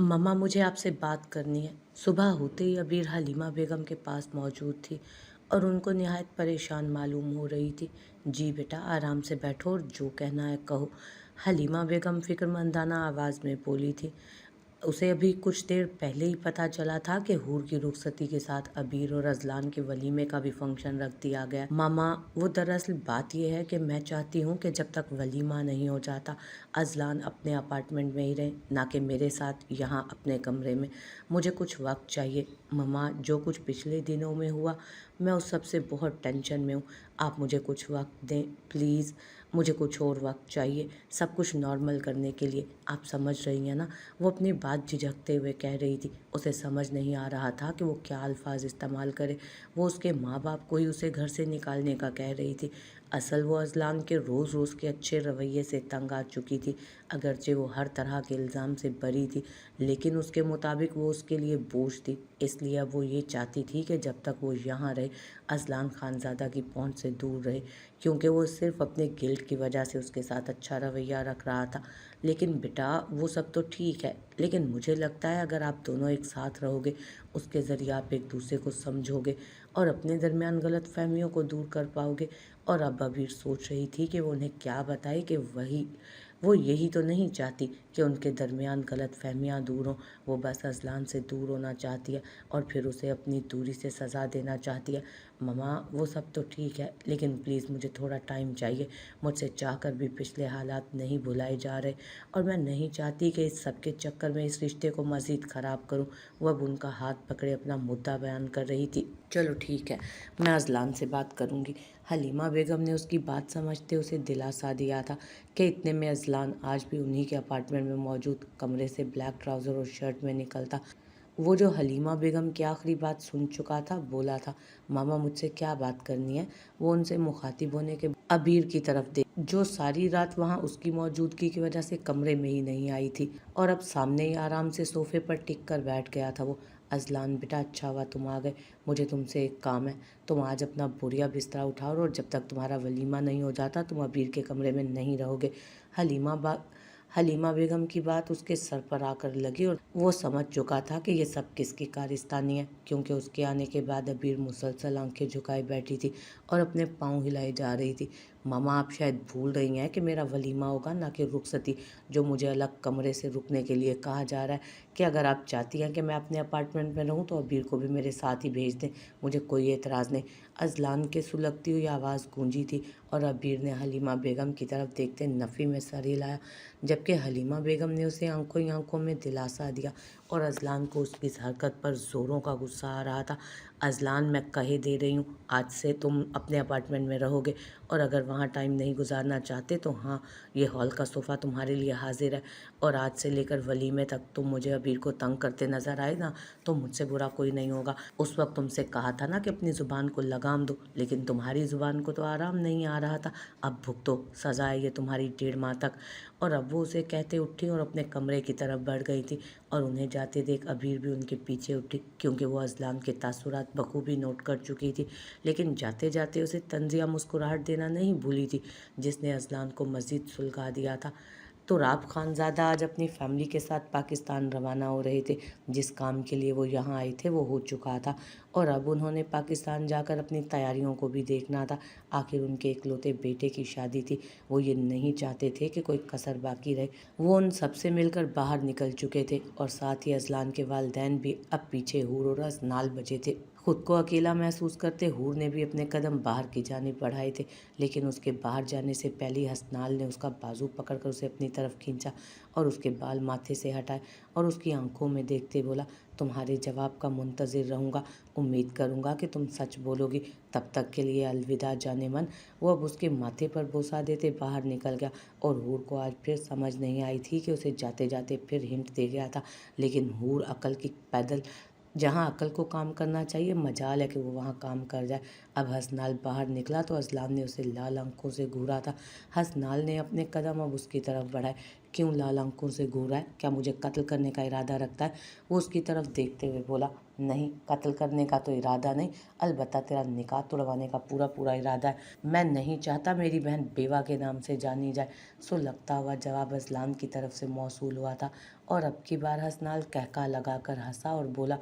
मम्मा मुझे आपसे बात करनी है। सुबह होते ही अबीर हलीमा बेगम के पास मौजूद थी और उनको निहायत परेशान मालूम हो रही थी। जी बेटा, आराम से बैठो और जो कहना है कहो। हलीमा बेगम फिक्रमंदाना आवाज़ में बोली थी। उसे अभी कुछ देर पहले ही पता चला था कि हूर की रुखसती के साथ अबीर और अजलान के वलीमे का भी फंक्शन रख दिया गया। मामा, वो दरअसल बात यह है कि मैं चाहती हूँ कि जब तक वलीमा नहीं हो जाता अजलान अपने अपार्टमेंट में ही रहे, ना कि मेरे साथ यहाँ अपने कमरे में। मुझे कुछ वक्त चाहिए। मामा, जो कुछ पिछले दिनों में हुआ मैं उस सब से बहुत टेंशन में हूँ। आप मुझे कुछ वक्त दें प्लीज़। मुझे कुछ और वक्त चाहिए सब कुछ नॉर्मल करने के लिए। आप समझ रही हैं ना? वो अपनी बात झिझकते हुए कह रही थी। उसे समझ नहीं आ रहा था कि वो क्या अल्फाज इस्तेमाल करे। वो उसके माँ बाप को ही उसे घर से निकालने का कह रही थी। असल वो अजलान के रोज़ रोज़ के अच्छे रवैये से तंग आ चुकी थी। अगरचे वो हर तरह के इल्ज़ाम से बरी थी, लेकिन उसके मुताबिक वो उसके लिए बोझ थी। इसलिए अब वो ये चाहती थी कि जब तक वो यहाँ रहे अजलान खानज़ादा की पहुँच से दूर रहे, क्योंकि वो सिर्फ अपने गिल्ट की वजह से उसके साथ अच्छा रवैया रख रहा था। लेकिन बेटा, वो सब तो ठीक है, लेकिन मुझे लगता है अगर आप दोनों एक साथ रहोगे उसके ज़रिए आप एक दूसरे को समझोगे और अपने दरमियान गलत फहमियों को दूर कर पाओगे। और अब अबीर सोच रही थी कि वो उन्हें क्या बताए कि वो यही तो नहीं चाहती कि उनके दरमियान गलत फहमियाँ दूर हों। वो बस अजलान से दूर होना चाहती है और फिर उसे अपनी दूरी से सज़ा देना चाहती है। ममा, वो सब तो ठीक है, लेकिन प्लीज़ मुझे थोड़ा टाइम चाहिए। मुझसे चाहकर भी पिछले हालात नहीं भुलाए जा रहे और मैं नहीं चाहती कि इस सब के चक्कर में इस रिश्ते को मज़ीद ख़राब करूं। वो अब उनका हाथ पकड़े अपना मुद्दा बयान कर रही थी। चलो ठीक है, मैं अजलान से बात करूंगी। हलीमा बेगम ने उसकी बात समझते उसे दिलासा दिया था कि इतने में अजलान आज भी उन्हीं के अपार्टमेंट में मौजूद कमरे से ब्लैक ट्राउज़र और शर्ट में निकलता। वो जो हलीमा बेगम की आखिरी बात सुन चुका था बोला था, मामा मुझसे क्या बात करनी है। वो उनसे मुखातिब होने के अबीर की तरफ देख, जो सारी रात वहाँ उसकी मौजूदगी की वजह से कमरे में ही नहीं आई थी और अब सामने ही आराम से सोफे पर टिक कर बैठ गया था वो। अजलान बेटा, अच्छा हुआ तुम आ गए। मुझे तुमसे एक काम है। तुम आज अपना बोरिया बिस्तरा उठाओ और जब तक तुम्हारा वलीमा नहीं हो जाता तुम अबीर के कमरे में नहीं रहोगे। हलीमा बेगम की बात उसके सर पर आकर लगी और वो समझ चुका था कि ये सब किसकी कारस्तानी है, क्योंकि उसके आने के बाद अबीर मुसलसल आंखें झुकाए बैठी थी और अपने पाँव हिलाए जा रही थी। मामा, आप शायद भूल रही हैं कि मेरा वलीमा होगा, ना कि रुखसती, जो मुझे अलग कमरे से रुकने के लिए कहा जा रहा है। कि अगर आप चाहती हैं कि मैं अपने अपार्टमेंट में रहूं तो अबीर को भी मेरे साथ ही भेज दें, मुझे कोई एतराज़ नहीं। अजलान की सुलगती हुई आवाज़ गूंजी थी और अबीर ने हलीमा बेगम की तरफ देखते नफ़ी में सर हिलाया, जबकि हलीमा बेगम ने उसे आंखों ही आंखों में दिलासा दिया और अजलान को उसकी इस हरकत पर ज़ोरों का गुस्सा आ रहा था। अजलान, मैं कहे दे रही हूँ, आज से तुम अपने अपार्टमेंट में रहोगे और अगर वहाँ टाइम नहीं गुजारना चाहते तो हाँ, ये हॉल का सोफ़ा तुम्हारे लिए हाजिर है। और आज से लेकर वलीमे तक तुम मुझे अबीर को तंग करते नजर आए ना तो मुझसे बुरा कोई नहीं होगा। उस वक्त तुमसे कहा था ना कि अपनी ज़ुबान को लगाम दो, लेकिन तुम्हारी ज़ुबान को तो आराम नहीं आ रहा था। अब भुगतो, सज़ा है ये तुम्हारी 1.5 माह तक। और अब वो उसे कहते उठी और अपने कमरे की तरफ बढ़ गई थी और उन्हें जाते देख अबीर भी उनके पीछे उठी, क्योंकि वो अजलान के तासुरात बखूबी नोट कर चुकी थी। लेकिन जाते जाते उसे तंजिया मुस्कुराहट देना नहीं भूली थी, जिसने अजलान को मज़ीद सुलगा दिया था। तो राब खानज़ादा आज अपनी फैमिली के साथ पाकिस्तान रवाना हो रहे थे। जिस काम के लिए वो यहाँ आए थे वो हो चुका था और अब उन्होंने पाकिस्तान जाकर अपनी तैयारियों को भी देखना था। आखिर उनके इकलौते बेटे की शादी थी। वो ये नहीं चाहते थे कि कोई कसर बाकी रहे। वो उन सबसे मिलकर बाहर निकल चुके थे और साथ ही अजलान के वालिदैन भी अब पीछे हूर और नाल बजे थे। खुद को अकेला महसूस करते हूर ने भी अपने कदम बाहर की जानिब बढ़ाए थे, लेकिन उसके बाहर जाने से पहले ही हसनाल ने उसका बाजू पकड़कर उसे अपनी तरफ खींचा और उसके बाल माथे से हटाए और उसकी आंखों में देखते बोला, तुम्हारे जवाब का मुंतज़िर रहूँगा। उम्मीद करूँगा कि तुम सच बोलोगी। तब तक के लिए अलविदा जाने मन। वो अब उसके माथे पर बोसा देते बाहर निकल गया और हूर को आज फिर समझ नहीं आई थी कि उसे जाते जाते फिर हिंट दे गया था, लेकिन हूर अकल की पैदल जहाँ अकल को काम करना चाहिए मजाल है कि वो वहाँ काम कर जाए। अब हसनाल बाहर निकला तो अजलान ने उसे लाल आंखों से घूरा था। हसनाल ने अपने कदम अब उसकी तरफ बढ़ाए। क्यों लाल आंखों से घूरा है? क्या मुझे कत्ल करने का इरादा रखता है? वो उसकी तरफ देखते हुए बोला। नहीं, कत्ल करने का तो इरादा नहीं, अलबत्ता तेरा निकाह तुड़वाने का पूरा पूरा इरादा है। मैं नहीं चाहता मेरी बहन बेवा के नाम से जानी जाए। सो लगता हुआ जवाब अजलान की तरफ से मौसूल हुआ था और अब की बार हसनाल कहका लगाकर हंसा और बोला,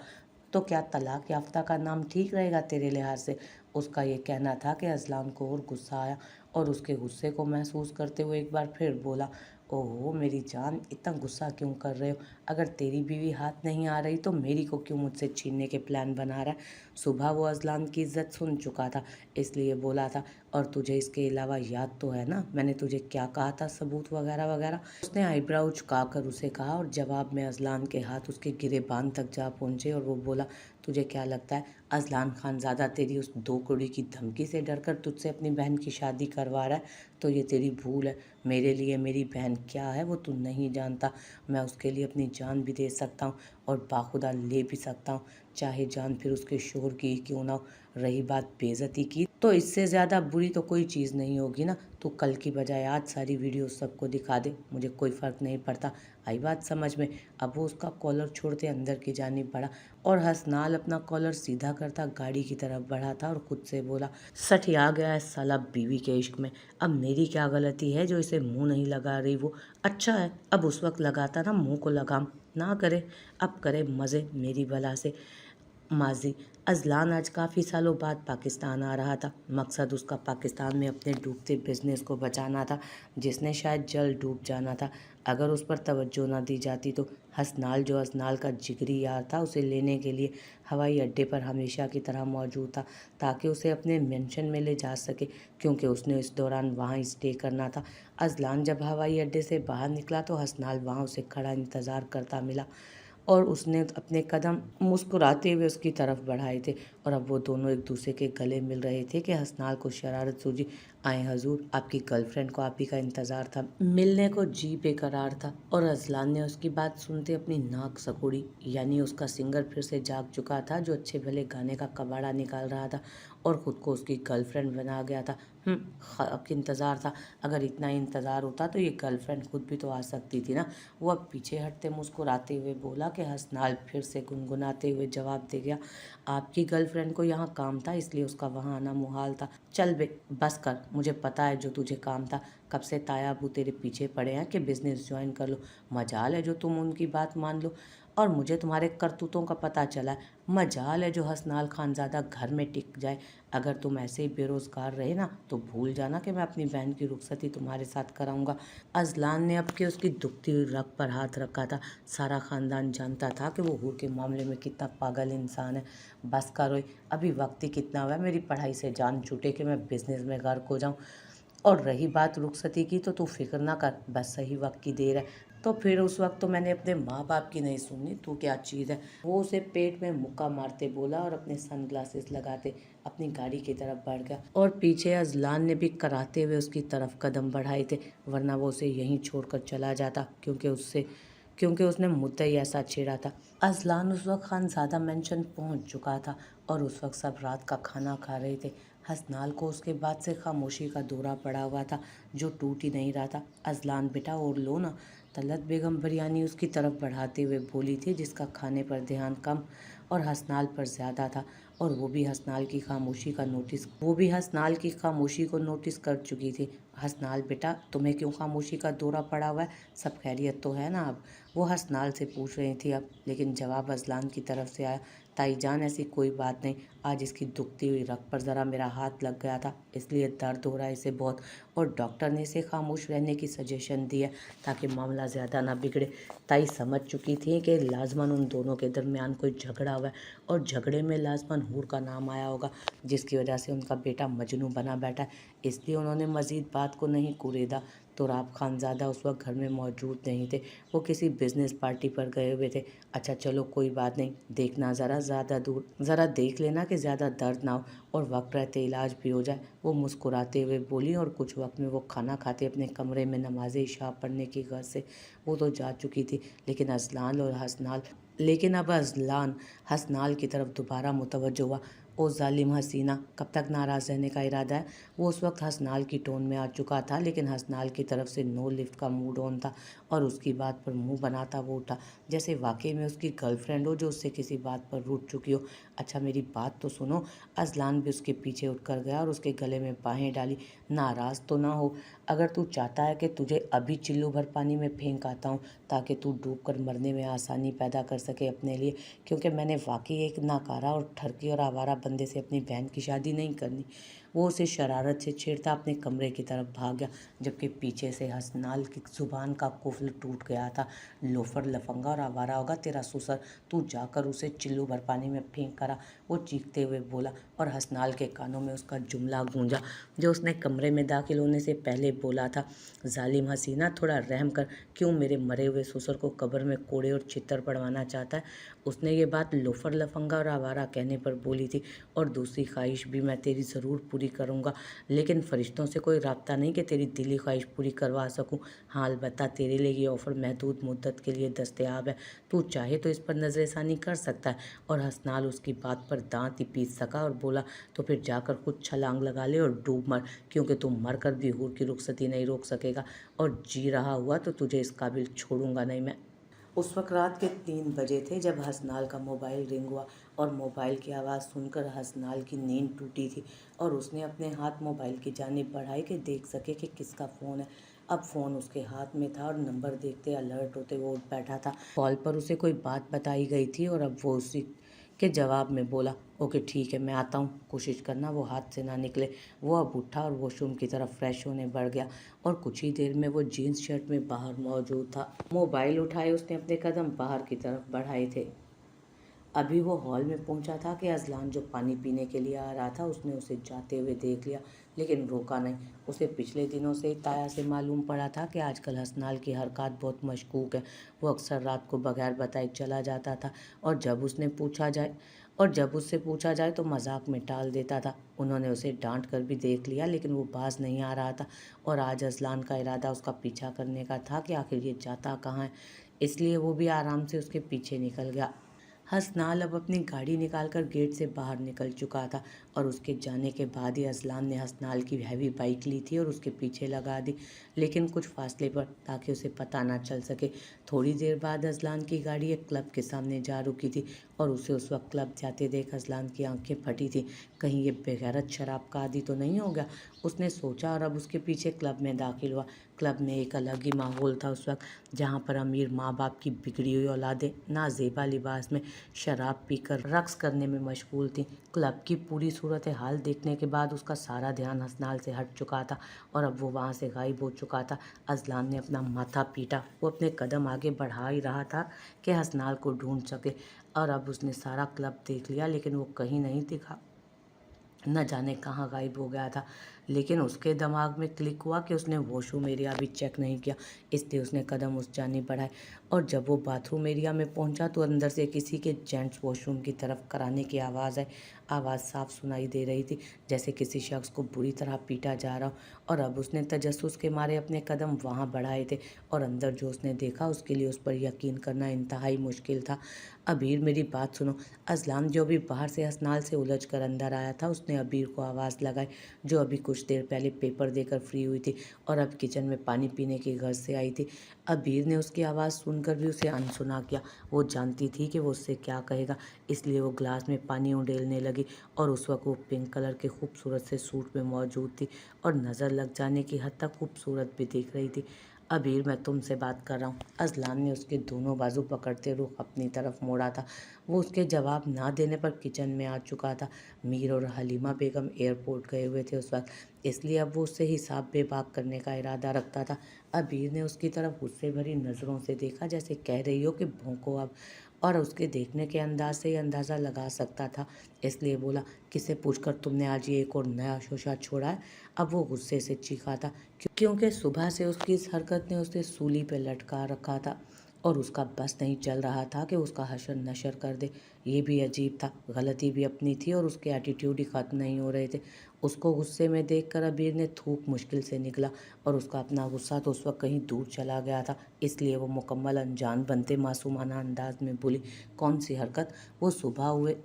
तो क्या तलाक याफ्ता का नाम ठीक रहेगा तेरे लिहाज से? उसका ये कहना था कि अजलान को और गुस्सा आया और उसके गुस्से को महसूस करते हुए एक बार फिर बोला, ओहो मेरी जान, इतना गुस्सा क्यों कर रहे हो? अगर तेरी बीवी हाथ नहीं आ रही तो मेरी को क्यों मुझसे छीनने के प्लान बना रहा है? सुबह वो अजलान की इज्जत सुन चुका था, इसलिए बोला था, और तुझे इसके अलावा याद तो है ना मैंने तुझे क्या कहा था, सबूत वगैरह वगैरह? उसने आईब्राउ झुकाकर उसे कहा और जवाब में अजलान के हाथ उसके गिरेबान तक जा पहुंचे और वो बोला, तुझे क्या लगता है अजलान खानज़ादा तेरी उस 2 कौड़ी की धमकी से डरकर तुझसे अपनी बहन की शादी करवा रहा है? तो ये तेरी भूल है। मेरे लिए मेरी बहन क्या है वो तू नहीं जानता। मैं उसके लिए अपनी जान भी दे सकता हूँ और बाखुदा ले भी सकता हूँ, चाहे जान फिर उसके शोहर की क्यों ना हो। रही बात बेइज्जती की, तो इससे ज़्यादा बुरी तो कोई चीज़ नहीं होगी ना। तू कल की बजाय आज सारी वीडियो सबको दिखा दे, मुझे कोई फ़र्क नहीं पड़ता। आई बात समझ में? अब वो उसका कॉलर छोड़ते अंदर की जानिब बढ़ा और हसनाल अपना कॉलर सीधा करता गाड़ी की तरफ बढ़ा था और खुद से बोला, सठिया गया है साला बीवी के इश्क में। अब मेरी क्या गलती है जो इसे मुंह नहीं लगा रही वो? अच्छा है, अब उस वक्त लगाता ना मुंह को लगाम, ना करे अब करे मज़े मेरी बला से। माजी अजलान आज काफ़ी सालों बाद पाकिस्तान आ रहा था। मकसद उसका पाकिस्तान में अपने डूबते बिजनेस को बचाना था, जिसने शायद जल्द डूब जाना था अगर उस पर तवज्जो ना दी जाती। तो हसनाल, जो हसनाल का जिगरी यार था, उसे लेने के लिए हवाई अड्डे पर हमेशा की तरह मौजूद था ताकि उसे अपने मेंशन में ले जा सके, क्योंकि उसने इस दौरान वहाँ स्टे करना था। अजलान जब हवाई अड्डे से बाहर निकला तो हसनाल वहाँ उसे खड़ा इंतज़ार करता मिला और उसने अपने कदम मुस्कुराते हुए उसकी तरफ बढ़ाए थे और अब वो दोनों एक दूसरे के गले मिल रहे थे कि हसनाल को शरारत सूझी। आए हजूर, आपकी गर्लफ्रेंड को आप ही का इंतज़ार था। मिलने को जी बेकरार था और अजलान ने उसकी बात सुनते अपनी नाक सकोड़ी, यानी उसका सिंगर फिर से जाग चुका था जो अच्छे भले गाने का कबाड़ा निकाल रहा था और ख़ुद को उसकी गर्लफ्रेंड बना गया था। आपकी इंतज़ार था? अगर इतना ही इंतज़ार होता तो ये गर्लफ्रेंड खुद भी तो आ सकती थी ना। वो अब पीछे हटते मुस्कुराते हुए बोला कि हसनाल फिर से गुनगुनाते हुए जवाब दे गया, आपकी गर्लफ्रेंड को यहाँ काम था इसलिए उसका वहाँ आना मुहाल था। चल बे बस कर, मुझे पता है जो तुझे काम था। कब से ताया अबू तेरे पीछे पड़े हैं कि बिजनेस ज्वाइन कर लो। मजाल है जो तुम उनकी बात मान लो, और मुझे तुम्हारे करतूतों का पता चला है। मजाल है जो हसनाल खानज़ादा घर में टिक जाए। अगर तुम ऐसे ही बेरोज़गार रहे ना तो भूल जाना कि मैं अपनी बहन की रुखसती तुम्हारे साथ कराऊंगा। अजलान ने अब के उसकी दुखती हुई रग पर हाथ रखा था। सारा ख़ानदान जानता था कि वो हूर के मामले में कितना पागल इंसान है। बस करो, अभी वक्त ही कितना हुआ है मेरी पढ़ाई से जान छूटे कि मैं बिज़नेस में गर्क हो जाऊँ। और रही बात रुखसती की तो तू फिक्र ना कर, बस सही वक्त की देर है। तो फिर उस वक्त तो मैंने अपने माँ बाप की नहीं सुननी, तू क्या चीज़ है? वो उसे पेट में मुक्का मारते बोला और अपने सन ग्लासेस लगाते अपनी गाड़ी की तरफ बढ़ गया और पीछे अजलान ने भी कराते हुए उसकी तरफ कदम बढ़ाए थे, वरना वो उसे यहीं छोड़कर चला जाता क्योंकि उसने मुद्दा ही ऐसा छेड़ा था। अजलान उस वक्त खानज़ादा मेंशन पहुंच चुका था और उस वक्त सब रात का खाना खा रहे थे। हसनाल को उसके बाद से खामोशी का दौरा पड़ा हुआ था जो टूट ही नहीं रहा था। अजलान बेटा और लो ना। तलत बेगम बिरयानी उसकी तरफ बढ़ाते हुए बोली थी, जिसका खाने पर ध्यान कम और हसनाल पर ज़्यादा था, और वो भी हसनाल की खामोशी को नोटिस कर चुकी थी। हसनाल बेटा, तुम्हें क्यों खामोशी का दौरा पड़ा हुआ है? सब खैरियत तो है ना? अब वो हसनाल से पूछ रही थी अब, लेकिन जवाब अजलान की तरफ से आया, ताई जान ऐसी कोई बात नहीं, आज इसकी दुखती हुई रग पर ज़रा मेरा हाथ लग गया था इसलिए दर्द हो रहा है इसे बहुत, और डॉक्टर ने इसे खामोश रहने की सजेशन दी है ताकि मामला ज़्यादा ना बिगड़े। ताई समझ चुकी थी कि लाजमन उन दोनों के दरमियान कोई झगड़ा हुआ है और झगड़े में लाजमन हूर का नाम आया होगा, जिसकी वजह से उनका बेटा मजनू बना बैठा है। इसलिए उन्होंने मज़ीद बात को नहीं कुरेदा। तो राब खानज़ादा उस वक्त घर में मौजूद नहीं थे, वो किसी बिजनेस पार्टी पर गए हुए थे। अच्छा चलो कोई बात नहीं, देखना ज़रा देख लेना कि ज़्यादा दर्द ना हो और वक्त रहते इलाज भी हो जाए, वो मुस्कुराते हुए बोली। और कुछ वक्त में वो खाना खाते अपने कमरे में नमाज इशा पढ़ने की गर्ज से वो तो जा चुकी थी, लेकिन अब अजलान हसनाल की तरफ दोबारा मुतवज्जो हुआ। ओ जालिम हसीना, कब तक नाराज़ रहने का इरादा है? वो उस वक्त हसनाल की टोन में आ चुका था, लेकिन हसनाल की तरफ से नो लिफ्ट का मूड ऑन था और उसकी बात पर मुंह बनाता वो उठा, जैसे वाकई में उसकी गर्लफ्रेंड हो जो उससे किसी बात पर रूठ चुकी हो। अच्छा मेरी बात तो सुनो। अजलान भी उसके पीछे उठकर गया और उसके गले में बाहें डाली। नाराज़ तो ना हो। अगर तू चाहता है कि तुझे अभी चिल्लू भर पानी में फेंक आता हूँ ताकि तू डूब कर मरने में आसानी पैदा कर सके अपने लिए, क्योंकि मैंने वाकई एक नाकारा और ठरकी और आवारा बंदे से अपनी बहन की शादी नहीं करनी। वो उसे शरारत से छेड़ता अपने कमरे की तरफ भाग गया, जबकि पीछे से हसनाल की जुबान का कुफल टूट गया था। लोफर, लफंगा और आवारा होगा तेरा ससुर, तू जाकर उसे चिल्लू भर पानी में फेंक करा, वो चीखते हुए बोला। और हसनाल के कानों में उसका जुमला गूंजा जो उसने कमरे में दाखिल होने से पहले बोला था। जालिम हसीना, थोड़ा रहम कर, क्यों मेरे मरे हुए ससुर को कब्र में कोड़े और चित्तर पड़वाना चाहता है? उसने ये बात लोफर, लफंगा और आवारा कहने पर बोली थी। और दूसरी ख्वाहिश भी मैं तेरी ज़रूर पूरी करूँगा, लेकिन फरिश्तों से कोई राब्ता नहीं कि तेरी दिली ख्वाहिश पूरी करवा सकूँ। हाँ अलबत्ता तेरे लिए ये ऑफ़र महदूद मुद्दत के लिए दस्तयाब है, तू चाहे तो इस पर नज़रसानी कर सकता है। और हसनाल उसकी बात पर दांत ही पीस सका और बोला, तो फिर जाकर खुद छलांग लगा ले और डूब मर, क्योंकि तू मर कर भी हूर की रुखसती नहीं रोक सकेगा, और जी रहा हुआ तो तुझे इस काबिल छोड़ूंगा नहीं मैं। उस वक्त रात के 3 बजे थे जब हसनाल का मोबाइल रिंग हुआ, और मोबाइल की आवाज़ सुनकर हसनाल की नींद टूटी थी और उसने अपने हाथ मोबाइल की जानिब बढ़ाए कि देख सके कि किसका फ़ोन है। अब फ़ोन उसके हाथ में था और नंबर देखते अलर्ट होते वो उठ बैठा था। कॉल पर उसे कोई बात बताई गई थी और अब वो उसी के जवाब में बोला, ओके ठीक है मैं आता हूँ, कोशिश करना वो हाथ से ना निकले। वो अब उठा और वॉशरूम की तरफ फ्रेश होने बढ़ गया और कुछ ही देर में वो जीन्स शर्ट में बाहर मौजूद था। मोबाइल उठाए उसने अपने कदम बाहर की तरफ बढ़ाए थे। अभी वो हॉल में पहुंचा था कि अजलान जो पानी पीने के लिए आ रहा था उसने उसे जाते हुए देख लिया, लेकिन रोका नहीं। उसे पिछले दिनों से ही ताया से मालूम पड़ा था कि आजकल हसनाल की हरकत बहुत मशकूक है। वो अक्सर रात को बगैर बताए चला जाता था और जब उससे पूछा जाए तो मजाक में टाल देता था। उन्होंने उसे डांट कर भी देख लिया, लेकिन वो बाज नहीं आ रहा था। और आज अजलान का इरादा उसका पीछा करने का था कि आखिर ये जाता कहाँ है, इसलिए वो भी आराम से उसके पीछे निकल गया। हसनाल अब अपनी गाड़ी निकालकर गेट से बाहर निकल चुका था और उसके जाने के बाद ही अजलान ने हसनाल की हैवी बाइक ली थी और उसके पीछे लगा दी, लेकिन कुछ फासले पर, ताकि उसे पता ना चल सके। थोड़ी देर बाद अजलान की गाड़ी एक क्लब के सामने जा रुकी थी और उसे उस वक्त क्लब जाते देख अजलान की आंखें फटी थी। कहीं ये बेगैरत शराब का आदी तो नहीं हो गया, उसने सोचा, और अब उसके पीछे क्लब में दाखिल हुआ। क्लब में एक अलग ही माहौल था उस वक्त, जहाँ पर अमीर माँ बाप की बिगड़ी हुई औलादें नाजेबा लिबास में शराब पीकर रक्स करने में मशगूल थी। क्लब की पूरी सूरत हाल देखने के बाद उसका सारा ध्यान हसनाल से हट चुका था और अब वो वहाँ से गायब हो चुका था। अजलान ने अपना माथा पीटा, वो अपने कदम आगे बढ़ा ही रहा था कि हसनाल को ढूंढ सके, और अब उसने सारा क्लब देख लिया लेकिन वो कहीं नहीं दिखा, न जाने कहाँ गायब हो गया था। लेकिन उसके दिमाग में क्लिक हुआ कि उसने वॉशरूम एरिया भी चेक नहीं किया, इसलिए उसने कदम उस जानिब बढ़ाए। और जब वो बाथरूम एरिया में पहुंचा तो अंदर से किसी के जेंट्स वॉशरूम की तरफ कराने की आवाज़ आई। आवाज़ साफ सुनाई दे रही थी, जैसे किसी शख्स को बुरी तरह पीटा जा रहा हो। और अब उसने तजस्सुस के मारे अपने कदम वहाँ बढ़ाए थे और अंदर जो उसने देखा उसके लिए उस पर यकीन करना इंतहाई मुश्किल था। अबीर मेरी बात सुनो। अजलान जो भी बाहर से हसनाल से उलझ कर अंदर आया था उसने अबीर को आवाज़ लगाई, जो अभी कुछ देर पहले पेपर देकर फ्री हुई थी और अब किचन में पानी पीने की गर्ज से आई थी। अबीर ने उसकी आवाज़ सुनकर भी उसे अनसुना किया। वो जानती थी कि वो उससे क्या कहेगा, इसलिए वो ग्लास में पानी उंडेलने लगी। और उस वक्त वो पिंक कलर के खूबसूरत से सूट में मौजूद थी और नज़र लग जाने की हद तक खूबसूरत भी दिख रही थी। अबीर मैं तुमसे बात कर रहा हूँ। अजलान ने उसके दोनों बाजू पकड़ते रुख अपनी तरफ मोड़ा था। वो उसके जवाब ना देने पर किचन में आ चुका था। मीर और हलीमा बेगम एयरपोर्ट गए हुए थे उस वक्त, इसलिए अब वो उससे हिसाब बेबाक करने का इरादा रखता था। अबीर ने उसकी तरफ गुस्से भरी नज़रों से देखा, जैसे कह रही हो कि भौंको अब, और उसके देखने के अंदाज से ही अंदाज़ा लगा सकता था, इसलिए बोला, किसे पूछकर तुमने आज ये एक और नया शोशा छोड़ा है? अब वो गुस्से से चीखा था, क्योंकि सुबह से उसकी इस हरकत ने उसे सूली पे लटका रखा था और उसका बस नहीं चल रहा था कि उसका हशर नशर कर दे। ये भी अजीब था, गलती भी अपनी थी और उसके एटीट्यूड ही ख़त्म नहीं हो रहे थे। उसको गुस्से में देखकर अबीर ने थूक मुश्किल से निकला और उसका अपना गुस्सा तो उस वक्त कहीं दूर चला गया था, इसलिए वो मुकम्मल अनजान बनते मासूमाना अंदाज में बोली, कौन सी हरकत? वो सुबह हुए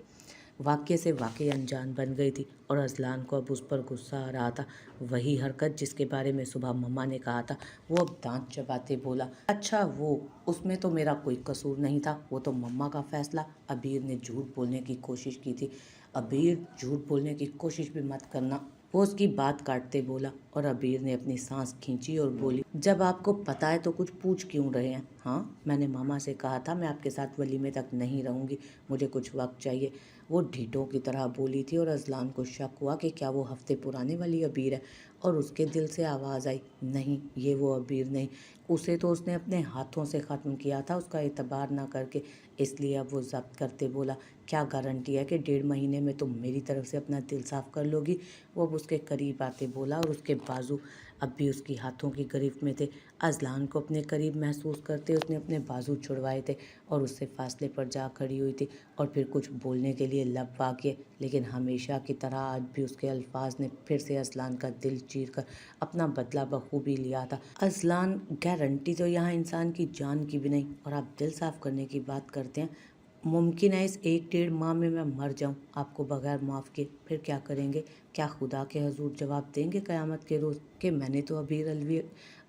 वाक्य से वाकई अनजान बन गई थी और अजलान को अब उस पर गुस्सा आ रहा था। वही हरकत जिसके बारे में सुबह मम्मा ने कहा था। वो अब दांत चबाते बोला, अच्छा वो, उसमें तो मेरा कोई कसूर नहीं था, वो तो मम्मा का फैसला। अबीर ने झूठ बोलने की कोशिश की थी। अबीर, झूठ बोलने की कोशिश भी मत करना, वो उसकी बात काटते बोला। और अबीर ने अपनी सांस खींची और बोली, जब आपको पता है तो कुछ पूछ क्यों रहे हैं? हाँ, मैंने मामा से कहा था मैं आपके साथ वलीमे तक नहीं रहूंगी, मुझे कुछ वक्त चाहिए, वो ढीठों की तरह बोली थी। और अजलान को शक हुआ कि क्या वो हफ्ते पुराने वाली अबीर है। और उसके दिल से आवाज़ आई, नहीं, ये वो अबीर नहीं, उसे तो उसने अपने हाथों से ख़त्म किया था, उसका एतबार ना करके। इसलिए अब वो जब्त करते बोला, क्या गारंटी है कि 1.5 महीने में तुम मेरी तरफ से अपना दिल साफ कर लोगी? वो अब उसके करीब आते बोला और उसके बाजू अब भी उसकी हाथों की गिरफ्त में थे। अजलान को अपने करीब महसूस करते उसने अपने बाजू छुड़वाए थे और उससे फासले पर जा खड़ी हुई थी और फिर कुछ बोलने के लिए लब वाक़े, लेकिन हमेशा की तरह आज भी उसके अल्फाज ने फिर से अजलान का दिल चीर कर अपना बदला बखूबी लिया था। अजलान, गारंटी तो यहाँ इंसान की जान की भी नहीं और आप दिल साफ करने की बात करते हैं। मुमकिन है इस 1-1.5 माह में मैं मर जाऊं आपको बगैर माफ़ के, फिर क्या करेंगे? क्या खुदा के हजूर जवाब देंगे क़यामत के रोज़ कि मैंने तो अबीर अलवी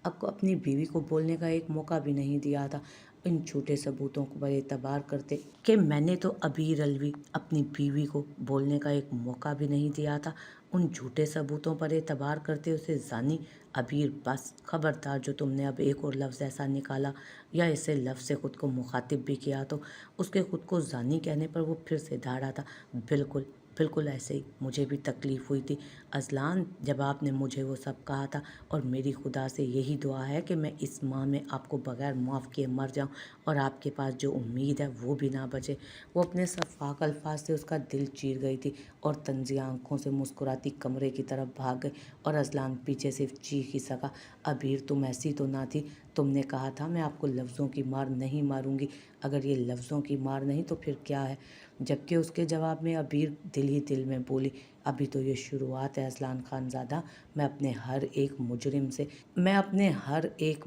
आपको अपनी बीवी को बोलने का एक मौका भी नहीं दिया था? इन झूठे सबूतों को पर एतबार करते कि मैंने तो अबीर अलवी अपनी बीवी को बोलने का एक मौका भी नहीं दिया था, उन झूठे सबूतों पर एतबार करते उसे जानी। अबीर, बस खबरदार, जो तुमने अब एक और लफ्ज़ ऐसा निकाला या इसे लफ्ज़ से ख़ुद को मुखातिब भी किया तो उसके खुद को जानी कहने पर वो फिर से दहाड़ा था। बिल्कुल बिल्कुल ऐसे ही मुझे भी तकलीफ़ हुई थी अजलान, जब आपने मुझे वो सब कहा था, और मेरी खुदा से यही दुआ है कि मैं इस माह में आपको बगैर माफ़ किए मर जाऊं और आपके पास जो उम्मीद है वो भी ना बचे। वो अपने शफ़ाक अल्फाज से उसका दिल चीर गई थी और तंजिया आंखों से मुस्कुराती कमरे की तरफ भाग गई और अजलान पीछे सिर्फ चीख ही सका, अबीर तुम ऐसी तो ना थी, तुमने कहा था मैं आपको लफ्ज़ों की मार नहीं मारूंगी, अगर ये लफ्ज़ों की मार नहीं तो फिर क्या है? जबकि उसके जवाब में अबीर दिल ही दिल में बोली, अभी तो ये शुरुआत है अजलान खानज़ादा, मैं अपने हर एक मुजरिम से, मैं अपने हर एक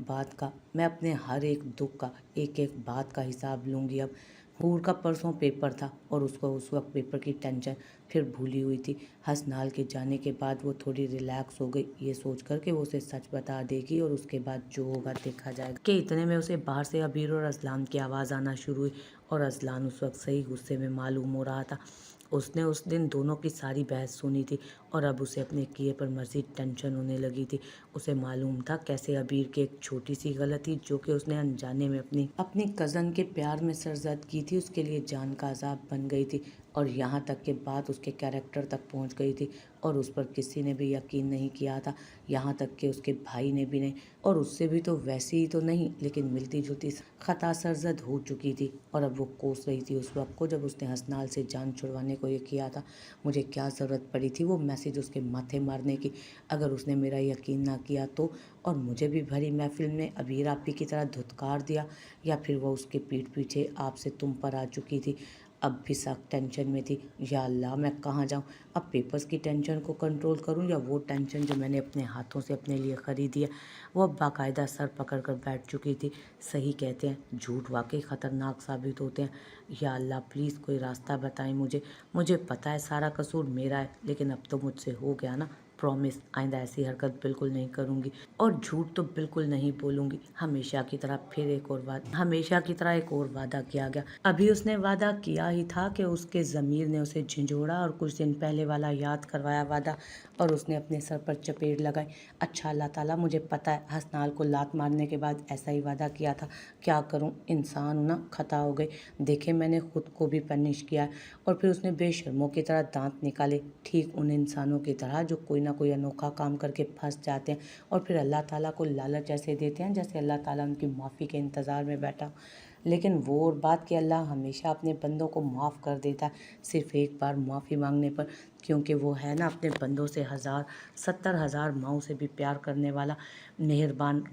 दुख का, एक एक बात का हिसाब लूँगी अब। हूर का परसों पेपर था और उसको उस वक्त पेपर की टेंशन फिर भूली हुई थी। हसनाल के जाने के बाद वो थोड़ी रिलैक्स हो गई, ये सोच कर कि वो उसे सच बता देगी और उसके बाद जो होगा देखा जाएगा। कि इतने में उसे बाहर से अबीर और अजलान की आवाज़ आना शुरू हुई और अजलान उस वक्त सही गुस्से में मालूम हो रहा था। उसने उस दिन दोनों की सारी बहस सुनी थी और अब उसे अपने किए पर मज़ीद टेंशन होने लगी थी। उसे मालूम था कैसे अबीर की एक छोटी सी गलती जो कि उसने अनजाने में अपनी कज़न के प्यार में सरजद की थी, उसके लिए जान का अजाब बन गई थी और यहाँ तक कि बात उसके कैरेक्टर तक पहुँच गई थी और उस पर किसी ने भी यकीन नहीं किया था, यहाँ तक कि उसके भाई ने भी नहीं, और उससे भी तो वैसे ही तो नहीं, लेकिन मिलती जुलती ख़ता सरजद हो चुकी थी। और अब वो कोस रही थी उस वक्त को जब उसने हसनाल से जान छुड़वाने को ये किया था। मुझे क्या ज़रूरत पड़ी थी वो मैसेज उसके माथे मारने की, अगर उसने मेरा यकीन ना किया तो, और मुझे भी भरी महफिल में अबीर आपी की तरह धुतकार दिया, या फिर वो उसके पीठ पीछे आपसे तुम पर आ चुकी थी। अब भी सख्त टेंशन में थी, या अल्लाह मैं कहाँ जाऊँ, अब पेपर्स की टेंशन को कंट्रोल करूँ या वो टेंशन जो मैंने अपने हाथों से अपने लिए ख़रीदी है। वो अब बाकायदा सर पकड़ कर बैठ चुकी थी। सही कहते हैं, झूठ वाकई ख़तरनाक साबित होते हैं। या अल्लाह प्लीज़ कोई रास्ता बताएं मुझे पता है सारा कसूर मेरा है, लेकिन अब तो मुझसे हो गया ना, प्रॉमिस आइंदा ऐसी हरकत बिल्कुल नहीं करूँगी और झूठ तो बिल्कुल नहीं बोलूँगी। हमेशा की तरह एक और वादा किया गया। अभी उसने वादा किया ही था कि उसके ज़मीर ने उसे झिंझोड़ा और कुछ दिन पहले वाला याद करवाया वादा, और उसने अपने सर पर चपेट लगाई। अच्छा अल्लाह ताला, मुझे पता है हसनाल को लात मारने के बाद ऐसा ही वादा किया था, क्या करूं, इंसान हूं ना, खता हो गई। देखे मैंने खुद को भी पनिश किया है। और फिर उसने बेशर्मों की तरह दांत निकाले, ठीक उन इंसानों की तरह जो कोई ना कोई अनोखा काम करके फंस जाते हैं और फिर अल्लाह ताला को लालच ऐसे देते हैं जैसे अल्लाह ताला उनकी माफ़ी के इंतज़ार में बैठा। लेकिन वो और बात कि अल्लाह हमेशा अपने बंदों को माफ़ कर देता है सिर्फ़ एक बार माफ़ी मांगने पर, क्योंकि वो है ना अपने बंदों से 70,000 माओं से भी प्यार करने वाला मेहरबान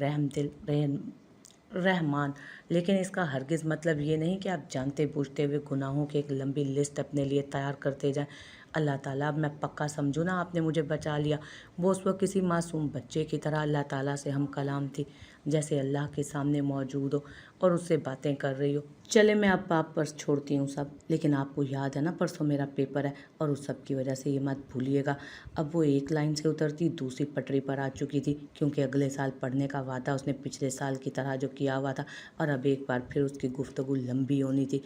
रहमान। लेकिन इसका हरगिज़ मतलब ये नहीं कि आप जानते बूझते हुए गुनाहों की एक लंबी लिस्ट अपने लिए तैयार करते जाएं। अल्लाह ताला, अब मैं पक्का समझूँ ना आपने मुझे बचा लिया। वो उस वक़्त किसी मासूम बच्चे की तरह अल्लाह ताला से हम कलाम थी, जैसे अल्लाह के सामने मौजूद हो और उससे बातें कर रही हो। चले मैं अब आप पर छोड़ती हूँ सब, लेकिन आपको याद है ना परसों मेरा पेपर है और उस सब की वजह से ये मत भूलिएगा। अब वो एक लाइन से उतरती दूसरी पटरी पर आ चुकी थी, क्योंकि अगले साल पढ़ने का वादा उसने पिछले साल की तरह जो किया हुआ था और अब एक बार फिर उसकी गुफ्तगू लंबी होनी थी।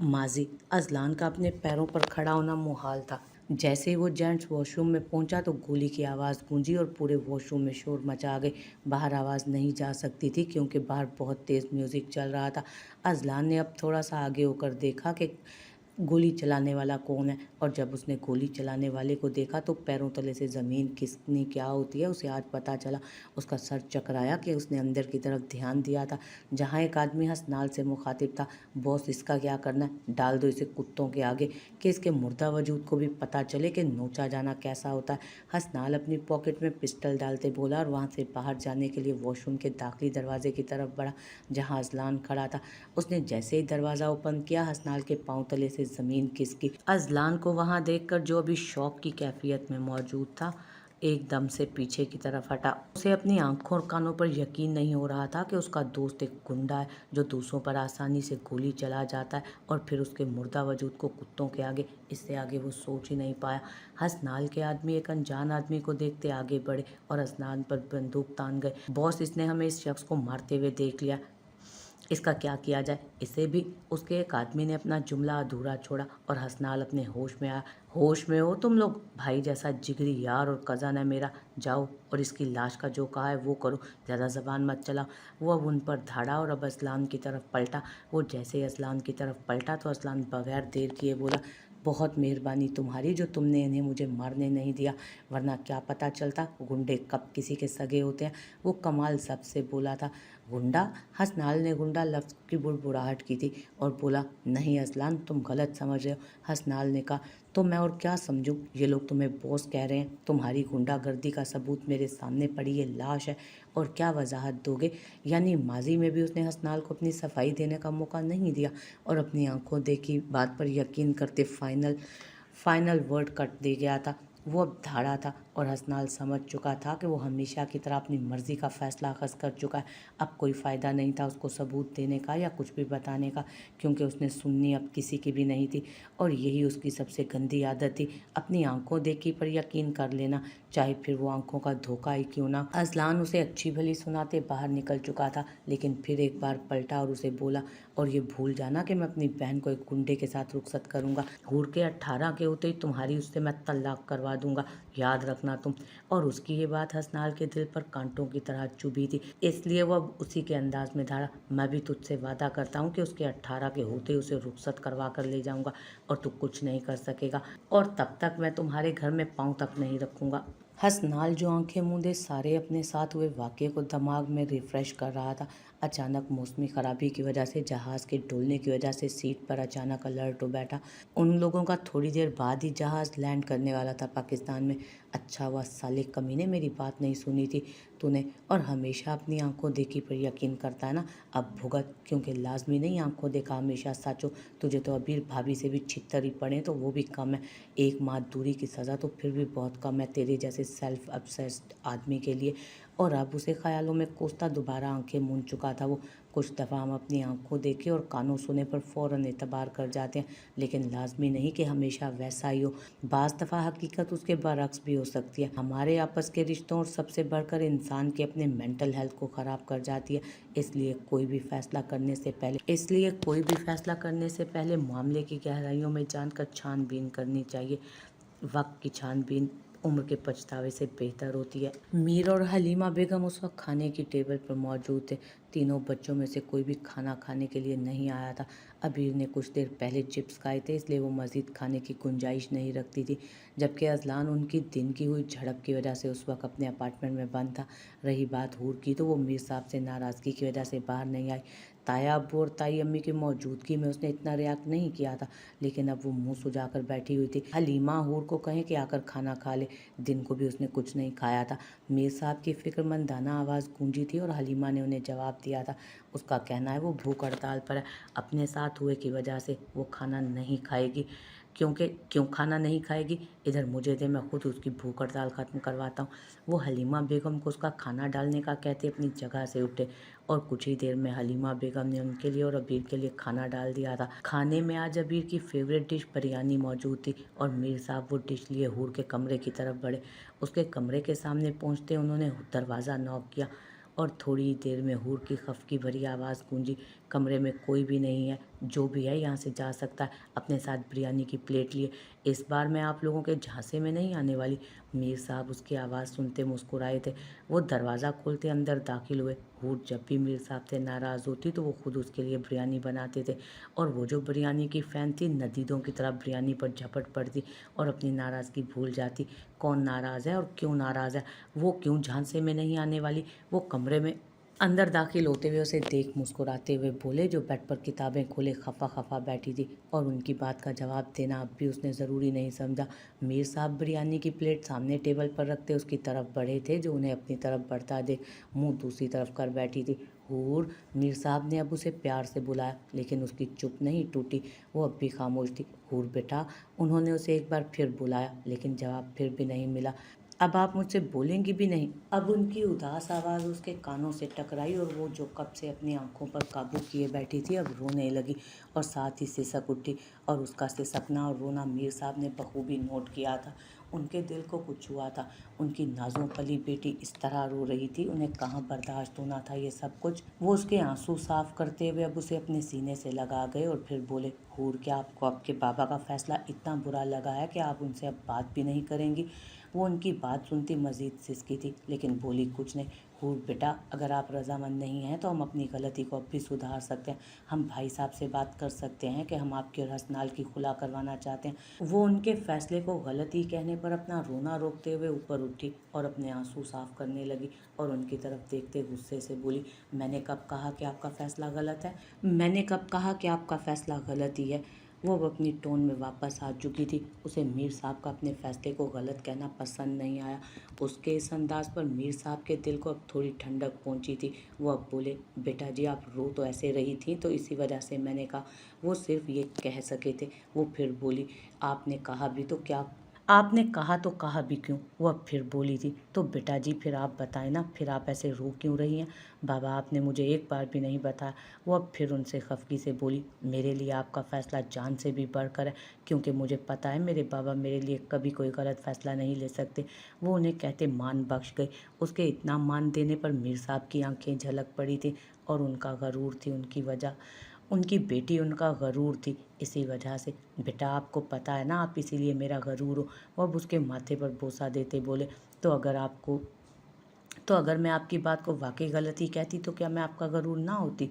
माजी अजलान का अपने पैरों पर खड़ा होना मुहाल था। जैसे ही वो जेंट्स वॉशरूम में पहुंचा तो गोली की आवाज़ गूंजी और पूरे वॉशरूम में शोर मचा गई। बाहर आवाज़ नहीं जा सकती थी क्योंकि बाहर बहुत तेज़ म्यूज़िक चल रहा था। अजलान ने अब थोड़ा सा आगे होकर देखा कि गोली चलाने वाला कौन है, और जब उसने गोली चलाने वाले को देखा तो पैरों तले से ज़मीन खिसकनी क्या होती है उसे आज पता चला। उसका सर चकराया कि उसने अंदर की तरफ ध्यान दिया था, जहाँ एक आदमी हसनाल से मुखातिब था। बॉस, इसका क्या करना है? डाल दो इसे कुत्तों के आगे कि इसके मुर्दा वजूद को भी पता चले कि नोचा जाना कैसा होता है। हसनाल अपनी पॉकेट में पिस्टल डालते बोला और वहाँ से बाहर जाने के लिए वॉशरूम के दाखिली दरवाजे की तरफ बढ़ा, जहाँ अजलान खड़ा था। उसने जैसे ही दरवाज़ा ओपन किया, हसनाल के पाँव तले से ज़मीन खिसकी। अजलान को वहाँ देखकर जो अभी शौक की कैफियत में मौजूद था, एकदम से पीछे की तरफ हटा। उसे अपनी आंखों और कानों पर यकीन नहीं हो रहा था कि उसका दोस्त एक गुंडा है जो दूसरों पर आसानी से गोली चला जाता है और फिर उसके मुर्दा वजूद को कुत्तों के आगे। इससे आगे वो सोच ही नहीं पाया। हसनाल के आदमी एक अनजान आदमी को देखते आगे बढ़े और हसनाल पर बंदूक तान गए। बॉस, इसने हमें इस शख्स को मारते हुए देख लिया, इसका क्या किया जाए? इसे भी। उसके एक आदमी ने अपना जुमला अधूरा छोड़ा और हसनाल अपने होश में आया। होश में हो तुम लोग? भाई जैसा जिगरी यार और कज़न है मेरा। जाओ और इसकी लाश का जो कहा है वो करो, ज़्यादा ज़बान मत चलाओ। वो अब उन पर धाड़ा और अब असलान की तरफ पलटा। वो जैसे ही असलान की तरफ पलटा तो असलान बगैर देर किए बोला, बहुत मेहरबानी तुम्हारी जो तुमने इन्हें मुझे मारने नहीं दिया, वरना क्या पता चलता गुंडे कब किसी के सगे होते हैं। वो कमाल सबसे बोला था। गुंडा? हसनाल ने गुंडा लफ्ज़ की बुड़बुड़ाहट की थी और बोला, नहीं असलान, तुम गलत समझ रहे हो। हसनाल ने कहा, तो मैं और क्या समझूं? ये लोग तुम्हें बॉस कह रहे हैं, तुम्हारी गुंडागर्दी का सबूत मेरे सामने पड़ी ये लाश है, और क्या वजाहत दोगे? यानी माजी में भी उसने हसनाल को अपनी सफाई देने का मौका नहीं दिया और अपनी आंखों देखी बात पर यकीन करते फाइनल वर्ड कट दे गया था। वो अब धाड़ा था और हसनाल समझ चुका था कि वो हमेशा की तरह अपनी मर्ज़ी का फ़ैसला अख़ज़ कर चुका है। अब कोई फ़ायदा नहीं था उसको सबूत देने का या कुछ भी बताने का, क्योंकि उसने सुननी अब किसी की भी नहीं थी और यही उसकी सबसे गंदी आदत थी, अपनी आंखों देखी पर यकीन कर लेना, चाहे फिर वो आंखों का धोखा ही क्यों ना। अजलान उसे अच्छी भली सुनाते बाहर निकल चुका था, लेकिन फिर एक बार पलटा और उसे बोला, और ये भूल जाना कि मैं अपनी बहन को एक गुंडे के साथ रुखसत करूंगा। हूर के 18 के होते ही तुम्हारी उससे मैं तलाक करवा दूंगा, याद रखना तुम। और उसकी ये बात हसनाल के दिल पर कांटों की तरह चुभी थी, इसलिए वो अब उसी के अंदाज में धारा, मैं भी तुझसे वादा करता हूँ कि उसके 18 के होते ही उसे रुखसत करवा कर ले जाऊंगा और तू कुछ नहीं कर सकेगा, और तब तक मैं तुम्हारे घर में पाँव तक नहीं रखूंगा। हसनाल जो आंखें मूंदे सारे अपने साथ हुए वाक़ये को दिमाग में रिफ्रेश कर रहा था। अचानक मौसमी ख़राबी की वजह से, जहाज़ के डोलने की वजह से सीट पर अचानक अलर्ट हो बैठा। उन लोगों का थोड़ी देर बाद ही जहाज़ लैंड करने वाला था पाकिस्तान में। अच्छा हुआ साले कमीने मेरी बात नहीं सुनी थी तूने, और हमेशा अपनी आंखों देखी पर यकीन करता है ना, अब भुगत, क्योंकि लाजमी नहीं आंखों देखा हमेशा सच हो। तुझे तो अभी भाभी से भी छितर ही पड़े तो वो भी कम है, एक माह दूरी की सज़ा तो फिर भी बहुत कम है तेरे जैसे सेल्फ ऑब्सेस्ड आदमी के लिए। और अब उसे ख्यालों में कोसता दोबारा आंखें मूंद चुका था वो। कुछ दफ़ा हम अपनी आंखों देखे और कानों सुने पर फ़ौरन एतबार कर जाते हैं, लेकिन लाजमी नहीं कि हमेशा वैसा ही हो। बाज़ दफ़ा हकीकत उसके बरक्स भी हो सकती है, हमारे आपस के रिश्तों और सबसे बढ़कर इंसान के अपने मेंटल हेल्थ को ख़राब कर जाती है। इसलिए कोई भी फ़ैसला करने से पहले मामले की गहराइयों में जानकर छानबीन करनी चाहिए। वक्त की छानबीन उम्र के पछतावे से बेहतर होती है। मीर और हलीमा बेगम उस वक्त खाने की टेबल पर मौजूद थे। तीनों बच्चों में से कोई भी खाना खाने के लिए नहीं आया था। अबीर ने कुछ देर पहले चिप्स खाए थे, इसलिए वो मज़ीद खाने की गुंजाइश नहीं रखती थी, जबकि अजलान उनकी दिन की हुई झड़प की वजह से उस वक्त अपने अपार्टमेंट में बंद था। रही बात हूर की, तो वो मीर साहब से नाराज़गी की वजह से बाहर नहीं आई। ताया अब्बू और ताई अम्मी की मौजूदगी में उसने इतना रिएक्ट नहीं किया था, लेकिन अब वो मुंह सुजाकर बैठी हुई थी। हलीमा हूर को कहें कि आकर खाना खा ले, दिन को भी उसने कुछ नहीं खाया था। मीर साहब की फिक्रमंदाना आवाज़ गूंजी थी और हलीमा ने उन्हें जवाब दिया था। उसका कहना है वो भूख हड़ताल पर है, अपने साथ हुए की वजह से वो खाना नहीं खाएगी। क्योंकि क्यों खाना नहीं खाएगी, इधर मुझे दे, मैं खुद उसकी भूख हड़ताल ख़त्म करवाता हूँ। वो हलीमा बेगम को उसका खाना डालने का कहते अपनी जगह से उठे और कुछ ही देर में हलीमा बेगम ने उनके लिए और अबीर के लिए खाना डाल दिया था। खाने में आज अबीर की फेवरेट डिश बिरयानी मौजूद थी और मीर साहब वो डिश लिए हूर के कमरे की तरफ बढ़े। उसके कमरे के सामने पहुँचते उन्होंने दरवाज़ा नॉक किया और थोड़ी ही देर में हूर की खफकी भरी आवाज़ गूंजी, कमरे में कोई भी नहीं है, जो भी है यहाँ से जा सकता है, अपने साथ बिरयानी की प्लेट लिए। इस बार मैं आप लोगों के झांसे में नहीं आने वाली। मीर साहब उसकी आवाज़ सुनते मुस्कुराए थे। वो दरवाज़ा खोलते अंदर दाखिल हुए। हूर जब भी मीर साहब से नाराज़ होती तो वो खुद उसके लिए बिरयानी बनाते थे और वो जो बिरयानी की फ़ैन थी नदीदों की तरह बिरयानी पर झपट पड़ती और अपनी नाराज़गी भूल जाती। कौन नाराज़ है और क्यों नाराज़ है, वो क्यों झांसे में नहीं आने वाली। वो कमरे में अंदर दाखिल होते हुए उसे देख मुस्कुराते हुए बोले, जो बेड पर किताबें खोले खफा खफा बैठी थी और उनकी बात का जवाब देना अब भी उसने ज़रूरी नहीं समझा। मीर साहब बिरयानी की प्लेट सामने टेबल पर रखते उसकी तरफ बढ़े थे, जो उन्हें अपनी तरफ बढ़ता देख मुंह दूसरी तरफ कर बैठी थी। हूर, मीर साहब ने अब उसे प्यार से बुलाया, लेकिन उसकी चुप नहीं टूटी, वो अब भी खामोश थी। हूर बेटा, उन्होंने उसे एक बार फिर बुलाया, लेकिन जवाब फिर भी नहीं मिला। अब आप मुझसे बोलेंगी भी नहीं। अब उनकी उदास आवाज़ उसके कानों से टकराई और वो जो कब से अपनी आंखों पर काबू किए बैठी थी अब रोने लगी और साथ ही सिसक उठी। और उसका सिसकना और रोना मीर साहब ने बखूबी नोट किया था। उनके दिल को कुछ हुआ था। उनकी नाजों पली बेटी इस तरह रो रही थी, उन्हें कहाँ बर्दाश्त होना था ये सब कुछ। वो उसके आंसू साफ करते हुए अब उसे अपने सीने से लगा गए और फिर बोले, हूर, क्या आपको आपके बाबा का फैसला इतना बुरा लगा है कि आप उनसे अब बात भी नहीं करेंगी। वो उनकी बात सुनती मज़ीद सिसकी थी, लेकिन बोली कुछ नहीं। हूर बेटा, अगर आप रजामंद नहीं हैं तो हम अपनी गलती को अब भी सुधार सकते हैं। हम भाई साहब से बात कर सकते हैं कि हम आपके और हसनाल की खुला करवाना चाहते हैं। वो उनके फैसले को गलती कहने पर अपना रोना रोकते हुए ऊपर उठी और अपने आंसू साफ करने लगी और उनकी तरफ देखते गुस्से से बोली, मैंने कब कहा कि आपका फैसला गलत है? मैंने कब कहा कि आपका फैसला गलत ही है? वो अब अपनी टोन में वापस आ चुकी थी। उसे मीर साहब का अपने फैसले को गलत कहना पसंद नहीं आया। उसके इस अंदाज पर मीर साहब के दिल को अब थोड़ी ठंडक पहुंची थी। वो अब बोले, बेटा जी, आप रो तो ऐसे रही थी तो इसी वजह से मैंने कहा। वो सिर्फ ये कह सके थे। वो फिर बोली, आपने कहा भी तो क्या? आपने कहा तो कहा भी क्यों? वो अब फिर बोली थी। तो बेटा जी, फिर आप बताएं ना, फिर आप ऐसे रो क्यों रही हैं? बाबा, आपने मुझे एक बार भी नहीं बताया। वो अब फिर उनसे खफकी से बोली, मेरे लिए आपका फ़ैसला जान से भी बढ़कर है, क्योंकि मुझे पता है मेरे बाबा मेरे लिए कभी कोई गलत फ़ैसला नहीं ले सकते। वो उन्हें कहते मान बख्श गई। उसके इतना मान देने पर मीर साहब की आंखें झलक पड़ी थी और उनका गरूर थी उनकी वजह। उनकी बेटी उनका गरूर थी, इसी वजह से। बेटा, आपको पता है ना, आप इसीलिए मेरा गरूर हो। वो अब उसके माथे पर बोसा देते बोले, तो अगर मैं आपकी बात को वाकई गलत ही कहती तो क्या मैं आपका गरूर ना होती?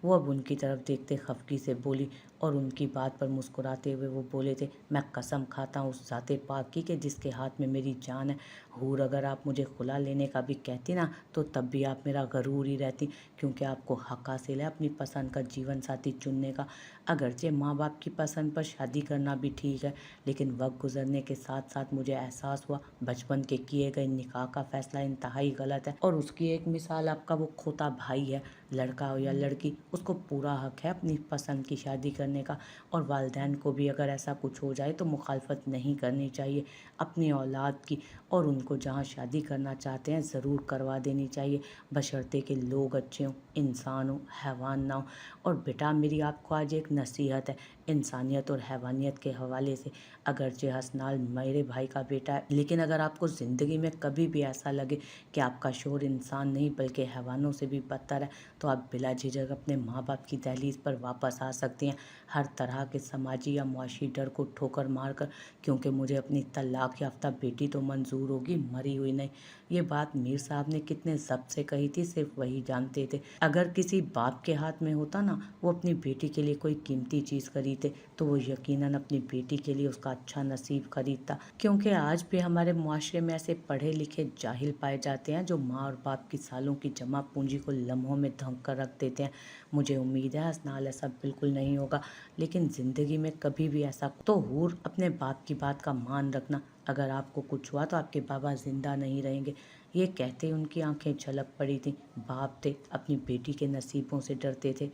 वो अब उनकी तरफ देखते खफकी से बोली और उनकी बात पर मुस्कुराते हुए वो बोले थे, मैं कसम खाता हूँ उस ज़ाते पाक की कि जिसके हाथ में मेरी जान है। हूर, अगर आप मुझे खुला लेने का भी कहती ना तो तब भी आप मेरा गरूर ही रहती, क्योंकि आपको हक हासिल है अपनी पसंद का जीवन साथी चुनने का। अगरचे माँ बाप की पसंद पर शादी करना भी ठीक है, लेकिन वक्त गुजरने के साथ साथ मुझे एहसास हुआ बचपन के किए गए निकाह का फैसला इंतहाई गलत है। और उसकी एक मिसाल आपका वो खोता भाई है। लड़का हो या लड़की, उसको पूरा हक है अपनी पसंद की शादी करने का, और वालिदैन को भी अगर ऐसा कुछ हो जाए तो मुखालफत नहीं करनी चाहिए अपनी औलाद की, और उनको जहाँ शादी करना चाहते हैं ज़रूर करवा देनी चाहिए, बशर्ते कि लोग अच्छे हों, इंसान हो, हैवान ना हो। और बेटा, मेरी आपको आज एक नसीहत है इंसानियत और हैवानियत के हवाले से। अगरचे हसनाल मेरे भाई का बेटा है, लेकिन अगर आपको ज़िंदगी में कभी भी ऐसा लगे कि आपका शोहर इंसान नहीं बल्कि हैवानों से भी बदतर है, तो आप बिला झिझक अपने माँ बाप की दहलीज पर वापस आ सकती हैं, हर तरह के समाजी या मुआशी डर को ठोकर मारकर, क्योंकि मुझे अपनी तलाक याफ्ता बेटी तो मंजूर होगी, मरी हुई नहीं। ये बात मीर साहब ने कितने ज़ब्त से कही थी सिर्फ वही जानते थे। अगर किसी बाप के हाथ में होता ना वो अपनी बेटी के लिए कोई कीमती चीज़ खरीदे तो वो यकीनन अपनी बेटी के लिए उसका अच्छा नसीब खरीदता, क्योंकि आज भी हमारे मुआशरे में ऐसे पढ़े लिखे जाहिल पाए जाते हैं जो माँ और बाप की सालों की जमा पूंजी को लम्हों में धंक कर रख देते हैं। मुझे उम्मीद है हसनाल ऐसा बिल्कुल नहीं होगा, लेकिन ज़िंदगी में कभी भी ऐसा तो हूर, अपने बाप की बात का मान रखना। अगर आपको कुछ हुआ तो आपके बाबा जिंदा नहीं रहेंगे। ये कहते ही उनकी आंखें झलक पड़ी थीं। बाप थे, अपनी बेटी के नसीबों से डरते थे।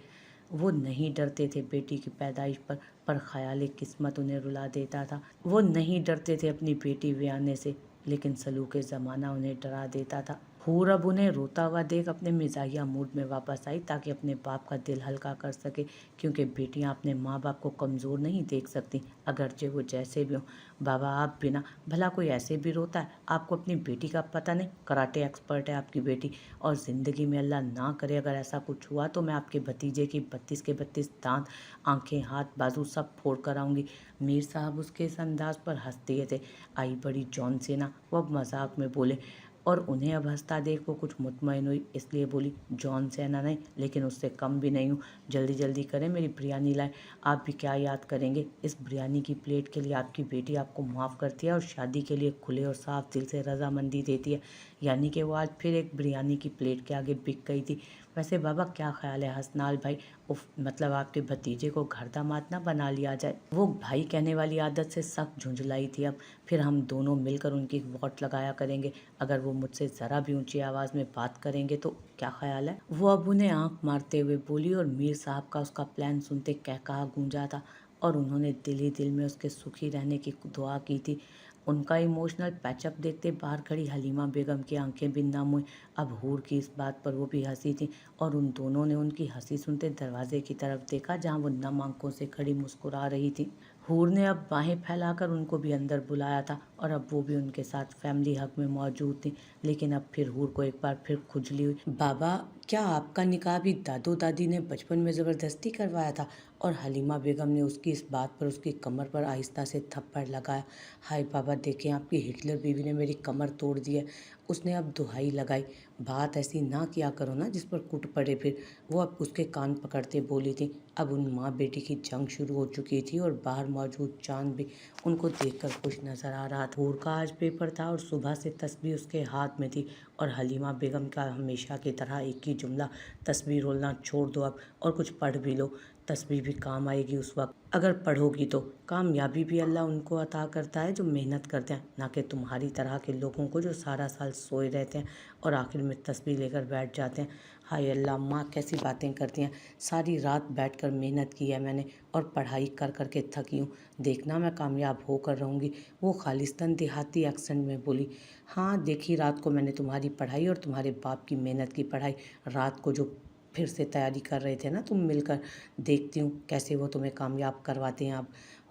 वो नहीं डरते थे बेटी की पैदाइश पर ख़याल किस्मत उन्हें रुला देता था। वो नहीं डरते थे अपनी बेटी ब्याहने से, लेकिन सलूक ज़माना उन्हें डरा देता था। हूर अब उन्हें रोता हुआ देख अपने मिजाहिया मूड में वापस आई ताकि अपने बाप का दिल हल्का कर सके, क्योंकि बेटियां अपने माँ बाप को कमज़ोर नहीं देख सकती, अगरचे वो जैसे भी हों। बाबा आप बिना, भला कोई ऐसे भी रोता है? आपको अपनी बेटी का पता नहीं? कराटे एक्सपर्ट है आपकी बेटी, और ज़िंदगी में अल्लाह ना करे अगर ऐसा कुछ हुआ तो मैं आपके भतीजे की 32 के 32 दांत, आंखें, हाथ, बाजू सब फोड़ कर आऊँगी। मीर साहब उसके इस अंदाज पर हंस दिए थे। आई बड़ी जॉन सेना, वो अब मजाक में बोले, और उन्हें अब हंसता देख वो कुछ मुतमईन हुई, इसलिए बोली, जॉन सेना नहीं, लेकिन उससे कम भी नहीं हूँ। जल्दी जल्दी करें, मेरी बिरयानी लाएं। आप भी क्या याद करेंगे, इस बिरयानी की प्लेट के लिए आपकी बेटी आपको माफ़ करती है और शादी के लिए खुले और साफ दिल से रजामंदी देती है। यानी कि वो आज फिर एक बिरयानी की प्लेट के आगे बिक गई थी। वैसे बाबा क्या ख्याल है हसनाल भाई, उफ, मतलब आपके भतीजे को घर दामाद ना बना लिया जाए? वो भाई कहने वाली आदत से सख्त झुंझलाई थी अब। फिर हम दोनों मिलकर उनकी वोट लगाया करेंगे। अगर वो मुझसे ज़रा भी ऊंची आवाज़ में बात करेंगे तो क्या ख्याल है? वो अब उन्हें आंख मारते हुए बोली, और मीर साहब का उसका प्लान सुनते कहकहा गूंजा था, और उन्होंने दिल ही दिल में उसके सुखी रहने की दुआ की थी। उनका इमोशनल पैचअप देखते बाहर खड़ी हलीमा बेगम की आंखें भी नम हुई। अब हूर की इस बात पर वो भी हंसी थी, और उन दोनों ने उनकी हंसी सुनते दरवाजे की तरफ देखा जहाँ वो नम आंखों से खड़ी मुस्कुरा रही थी। हूर ने अब बाहें फैलाकर उनको भी अंदर बुलाया था, और अब वो भी उनके साथ फैमिली हक में मौजूद थी। लेकिन अब फिर हूर को एक बार फिर खुजली हुई। बाबा, क्या आपका निकाह भी दादो दादी ने बचपन में ज़बरदस्ती करवाया था? और हलीमा बेगम ने उसकी इस बात पर उसकी कमर पर आहिस्ता से थप्पड़ लगाया। हाय बाबा, देखें आपकी हिटलर बीवी ने मेरी कमर तोड़ दी है। उसने अब दुहाई लगाई, बात ऐसी ना किया करो ना जिस पर कुट पड़े फिर। वो अब उसके कान पकड़ते बोली थी। अब उन माँ बेटी की जंग शुरू हो चुकी थी, और बाहर मौजूद चांद भी उनको देखकर खुश नजर आ रहा था। हूर का आज पेपर था और सुबह से तस्बीह उसके हाथ में थी, और हलीमा बेगम का हमेशा की तरह एक ही जुमला, तस्बीह रोलना छोड़ दो अब और कुछ पढ़ भी लो, तस्बीह भी काम आएगी उस वक्त अगर पढ़ोगी तो। कामयाबी भी अल्लाह उनको अता करता है जो मेहनत करते हैं, ना कि तुम्हारी तरह के लोगों को जो सारा साल सोए रहते हैं और आखिर में तस्बीह लेकर बैठ जाते हैं। हाय अल्लाह, माँ कैसी बातें करती हैं। सारी रात बैठकर मेहनत की है मैंने, और पढ़ाई कर कर के थकी हूँ। देखना मैं कामयाब होकर रहूँगी। वो खालिस्तान देहाती एक्सेंट में बोली। हाँ देखी रात को मैंने तुम्हारी पढ़ाई और तुम्हारे बाप की मेहनत की पढ़ाई। रात को जो फिर से तैयारी कर रहे थे ना तुम मिलकर, देखती हूँ कैसे वो तुम्हें कामयाब करवाते हैं। अब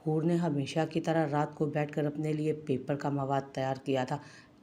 हूर ने हमेशा की तरह रात को बैठकर अपने लिए पेपर का मवाद तैयार किया था,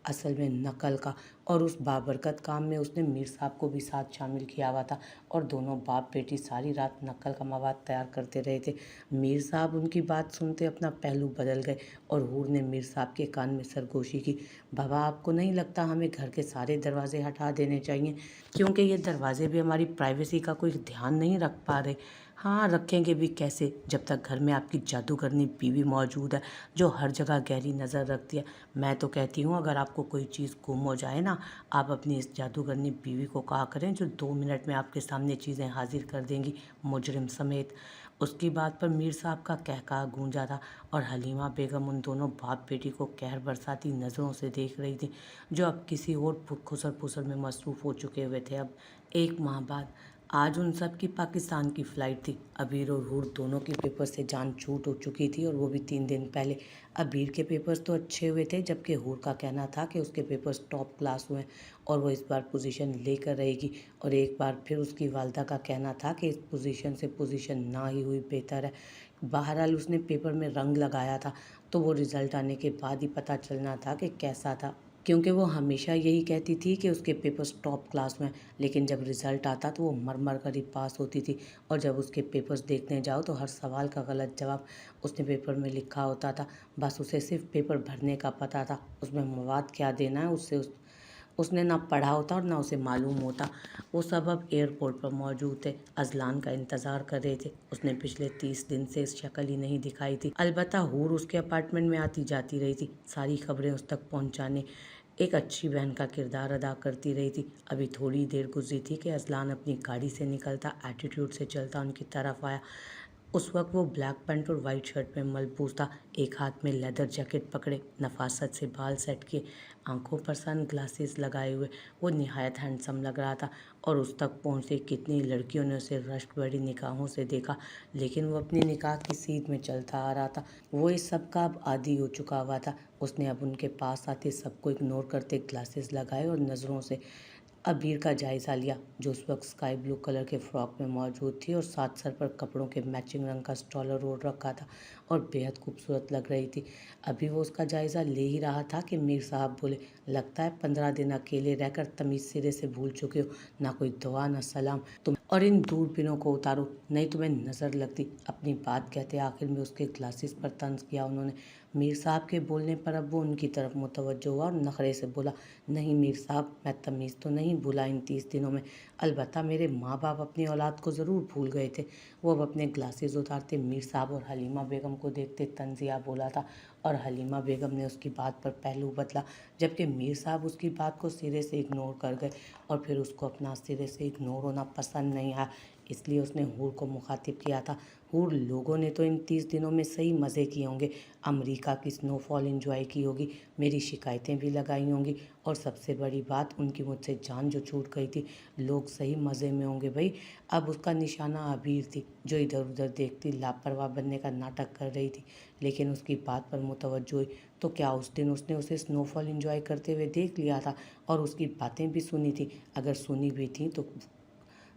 असल में नकल का, और उस बाबरकत काम में उसने मीर साहब को भी साथ शामिल किया हुआ था, और दोनों बाप बेटी सारी रात नकल का मवाद तैयार करते रहे थे। मीर साहब उनकी बात सुनते अपना पहलू बदल गए, और हूर ने मीर साहब के कान में सरगोशी की। बाबा, आपको नहीं लगता हमें घर के सारे दरवाजे हटा देने चाहिए, क्योंकि ये दरवाजे भी हमारी प्राइवेसी का कोई ध्यान नहीं रख पा रहे? हाँ, रखेंगे भी कैसे जब तक घर में आपकी जादूगरनी बीवी मौजूद है जो हर जगह गहरी नज़र रखती है। मैं तो कहती हूँ अगर आपको कोई चीज़ गुम हो जाए ना, आप अपनी इस जादूगरनी बीवी को कहा करें जो 2 मिनट में आपके सामने चीज़ें हाजिर कर देंगी, मुजरिम समेत। उसकी बात पर मीर साहब का कहकहा गूंजा था, और हलीमा बेगम उन दोनों बाप बेटी को कहर बरसाती नज़रों से देख रही थी, जो अब किसी और खुसर फुसर में मसरूफ़ हो चुके हुए थे। अब 1 माह बाद आज उन सब की पाकिस्तान की फ़्लाइट थी। अबीर और हूर दोनों की पेपर से जान छूट हो चुकी थी, और वो भी 3 दिन पहले। अबीर के पेपर्स तो अच्छे हुए थे, जबकि हूर का कहना था कि उसके पेपर्स टॉप क्लास हुए और वो इस बार पोजीशन लेकर रहेगी। और एक बार फिर उसकी वालदा का कहना था कि इस पोजीशन से पोजीशन ना ही हुई बेहतर है। बहरहाल उसने पेपर में रंग लगाया था, तो वो रिज़ल्ट आने के बाद ही पता चलना था कि कैसा था, क्योंकि वो हमेशा यही कहती थी कि उसके पेपर्स टॉप क्लास में, लेकिन जब रिज़ल्ट आता तो वो मर मर कर ही पास होती थी। और जब उसके पेपर्स देखने जाओ तो हर सवाल का गलत जवाब उसने पेपर में लिखा होता था। बस उसे सिर्फ पेपर भरने का पता था, उसमें मवाद क्या देना है उसने ना पढ़ा होता और ना उसे मालूम होता। वो सब अब एयरपोर्ट पर मौजूद थे, अजलान का इंतज़ार कर रहे थे। उसने पिछले 30 दिन से शक्ल ही नहीं दिखाई थी। अलबत्ता हूर उसके अपार्टमेंट में आती जाती रही थी, सारी खबरें उस तक पहुंचाने एक अच्छी बहन का किरदार अदा करती रही थी। अभी थोड़ी देर गुजरी थी कि अजलान अपनी गाड़ी से निकलता, एटीट्यूड से चलता उनकी तरफ आया। उस वक्त वो ब्लैक पैंट और वाइट शर्ट में मलबूस था, एक हाथ में लेदर जैकेट पकड़े, नफासत से बाल सेट किए, आंखों पर सन ग्लासेस लगाए हुए वो निहायत हैंडसम लग रहा था। और उस तक पहुँचते कितनी लड़कियों ने उसे रश्क भरी निगाहों से देखा, लेकिन वो अपनी निगाह की सीध में चलता आ रहा था। वो इस सब का अब आदी हो चुका हुआ था। उसने अब उनके पास आते सबको इग्नोर करते ग्लासेस लगाए और नज़रों से अबीर का जायज़ा लिया, जो उस वक्त स्काई ब्लू कलर के फ्रॉक में मौजूद थी और साथ सर पर कपड़ों के मैचिंग रंग का स्टॉलर ओढ़ रखा था और बेहद खूबसूरत लग रही थी। अभी वो उसका जायज़ा ले ही रहा था कि मीर साहब बोले, लगता है 15 दिन अकेले रहकर तमीज़ सिरे से भूल चुके हो, ना कोई दुआ ना सलाम। तुम और इन दूरबीनों को उतारो, नहीं तुम्हें नज़र लगती। अपनी बात कहते आखिर में उसके ग्लासेस पर तंज किया उन्होंने। मीर साहब के बोलने पर अब वो उनकी तरफ मुतवज्जो हुआ और नखरे से बोला, नहीं मीर साहब, मैं तमीज़ तो नहीं भूला इन 30 दिनों में। अलबत्ता मेरे माँ बाप अपनी औलाद को ज़रूर भूल गए थे। वो अब अपने ग्लासेस उतारते मीर साहब और हलीमा बेगम को देखते तंजिया बोला था और हलीमा बेगम ने उसकी बात पर पहलू बदला, जबकि मीर साहब उसकी बात को सिरे से इग्नोर कर गए और फिर उसको अपना सिरे से इग्नोर होना पसंद नहीं आया, इसलिए उसने हूर को मुखातिब किया था। हूर, लोगों ने तो इन 30 दिनों में सही मज़े किए होंगे, अमेरिका की स्नोफॉल एंजॉय की होगी, मेरी शिकायतें भी लगाई होंगी और सबसे बड़ी बात उनकी मुझसे जान जो छूट गई थी। लोग सही मज़े में होंगे भाई। अब उसका निशाना अबीर थी, जो इधर उधर देखती लापरवाह बनने का नाटक कर रही थी, लेकिन उसकी बात पर मुतवज्जो हुई। तो क्या उस दिन उसने उसे स्नोफॉल एंजॉय करते हुए देख लिया था और उसकी बातें भी सुनी थी? अगर सुनी भी थी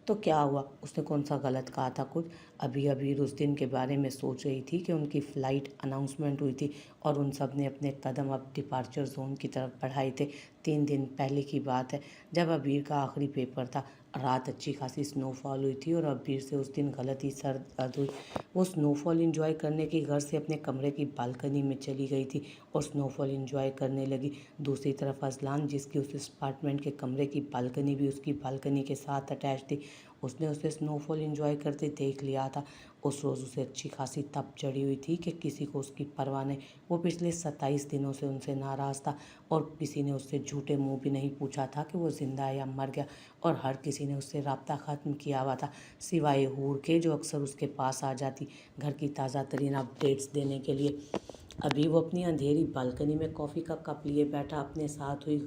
तो क्या हुआ? उसने कौन सा गलत कहा था कुछ? अभी अभी उस दिन के बारे में सोच रही थी कि उनकी फ़्लाइट अनाउंसमेंट हुई थी और उन सब ने अपने कदम अब डिपार्चर जोन की तरफ बढ़ाए थे। 3 दिन पहले की बात है, जब अबीर का आखिरी पेपर था। रात अच्छी खासी स्नोफॉल हुई थी और अबीर से उस दिन गलत ही सर दर्द हुई। वो स्नोफॉल इंजॉय करने की घर से अपने कमरे की बालकनी में चली गई थी और स्नोफॉल इंजॉय करने लगी। दूसरी तरफ अजलान, जिसकी उस अपार्टमेंट के कमरे की बालकनी भी उसकी बालकनी के साथ अटैच थी, उसने उसे स्नोफॉल एंजॉय करते देख लिया था। उस रोज़ उसे अच्छी खासी तप चढ़ी हुई थी कि किसी को उसकी परवाह नहीं। वो पिछले 27 दिनों से उनसे नाराज़ था और किसी ने उससे झूठे मुंह भी नहीं पूछा था कि वो ज़िंदा है या मर गया, और हर किसी ने उससे राब्ता ख़त्म किया हुआ था, सिवाय हूर के, जो अक्सर उसके पास आ जाती घर की ताज़ा तरीन अपडेट्स देने के लिए। अभी वो अपनी अंधेरी बालकनी में कॉफ़ी का कप लिए बैठा अपने साथ हुई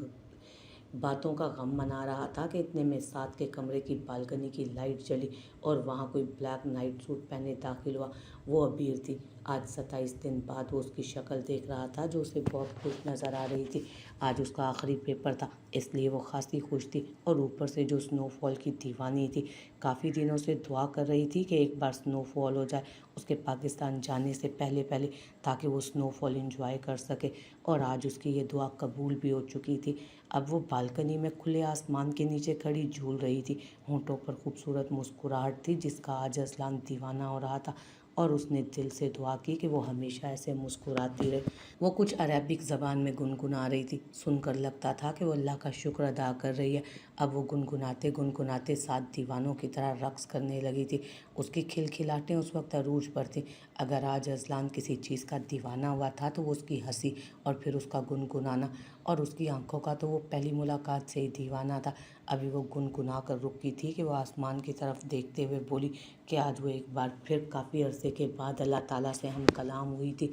बातों का गम मना रहा था कि इतने में साथ के कमरे की बालकनी की लाइट जली और वहाँ कोई ब्लैक नाइट सूट पहने दाखिल हुआ। वो अबीर थी। आज 27 दिन बाद वो उसकी शक्ल देख रहा था, जो उसे बहुत खुश नज़र आ रही थी। आज उसका आखिरी पेपर था, इसलिए वो खासी खुश थी और ऊपर से जो स्नोफॉल की दीवानी थी, काफ़ी दिनों से दुआ कर रही थी कि एक बार स्नोफॉल हो जाए उसके पाकिस्तान जाने से पहले पहले, ताकि वो स्नोफॉल इंजॉय कर सके, और आज उसकी ये दुआ कबूल भी हो चुकी थी। अब वो बालकनी में खुले आसमान के नीचे खड़ी झूल रही थी। होंठों पर खूबसूरत मुस्कुराहट थी, जिसका आज असलान दीवाना हो रहा था, और उसने दिल से दुआ की कि वो हमेशा ऐसे मुस्कुराती रहे। वो कुछ अरबिक ज़बान में गुनगुना रही थी। सुनकर लगता था कि वो अल्लाह का शुक्र अदा कर रही है। अब वो गुनगुनाते गुनगुनाते सात दीवानों की तरह रक्स करने लगी थी। उसकी खिलखिलाहटें उस वक्त अरूज पर थी। अगर आज अजलान किसी चीज़ का दीवाना हुआ था तो वो उसकी हंसी और फिर उसका गुनगुनाना, और उसकी आंखों का तो वो पहली मुलाकात से ही दीवाना था। अभी वो गुनगुना कर रुकी थी कि वो आसमान की तरफ देखते हुए बोली कि आज वो एक बार फिर काफ़ी अरसे के बाद अल्लाह ताला से हम कलाम हुई थी,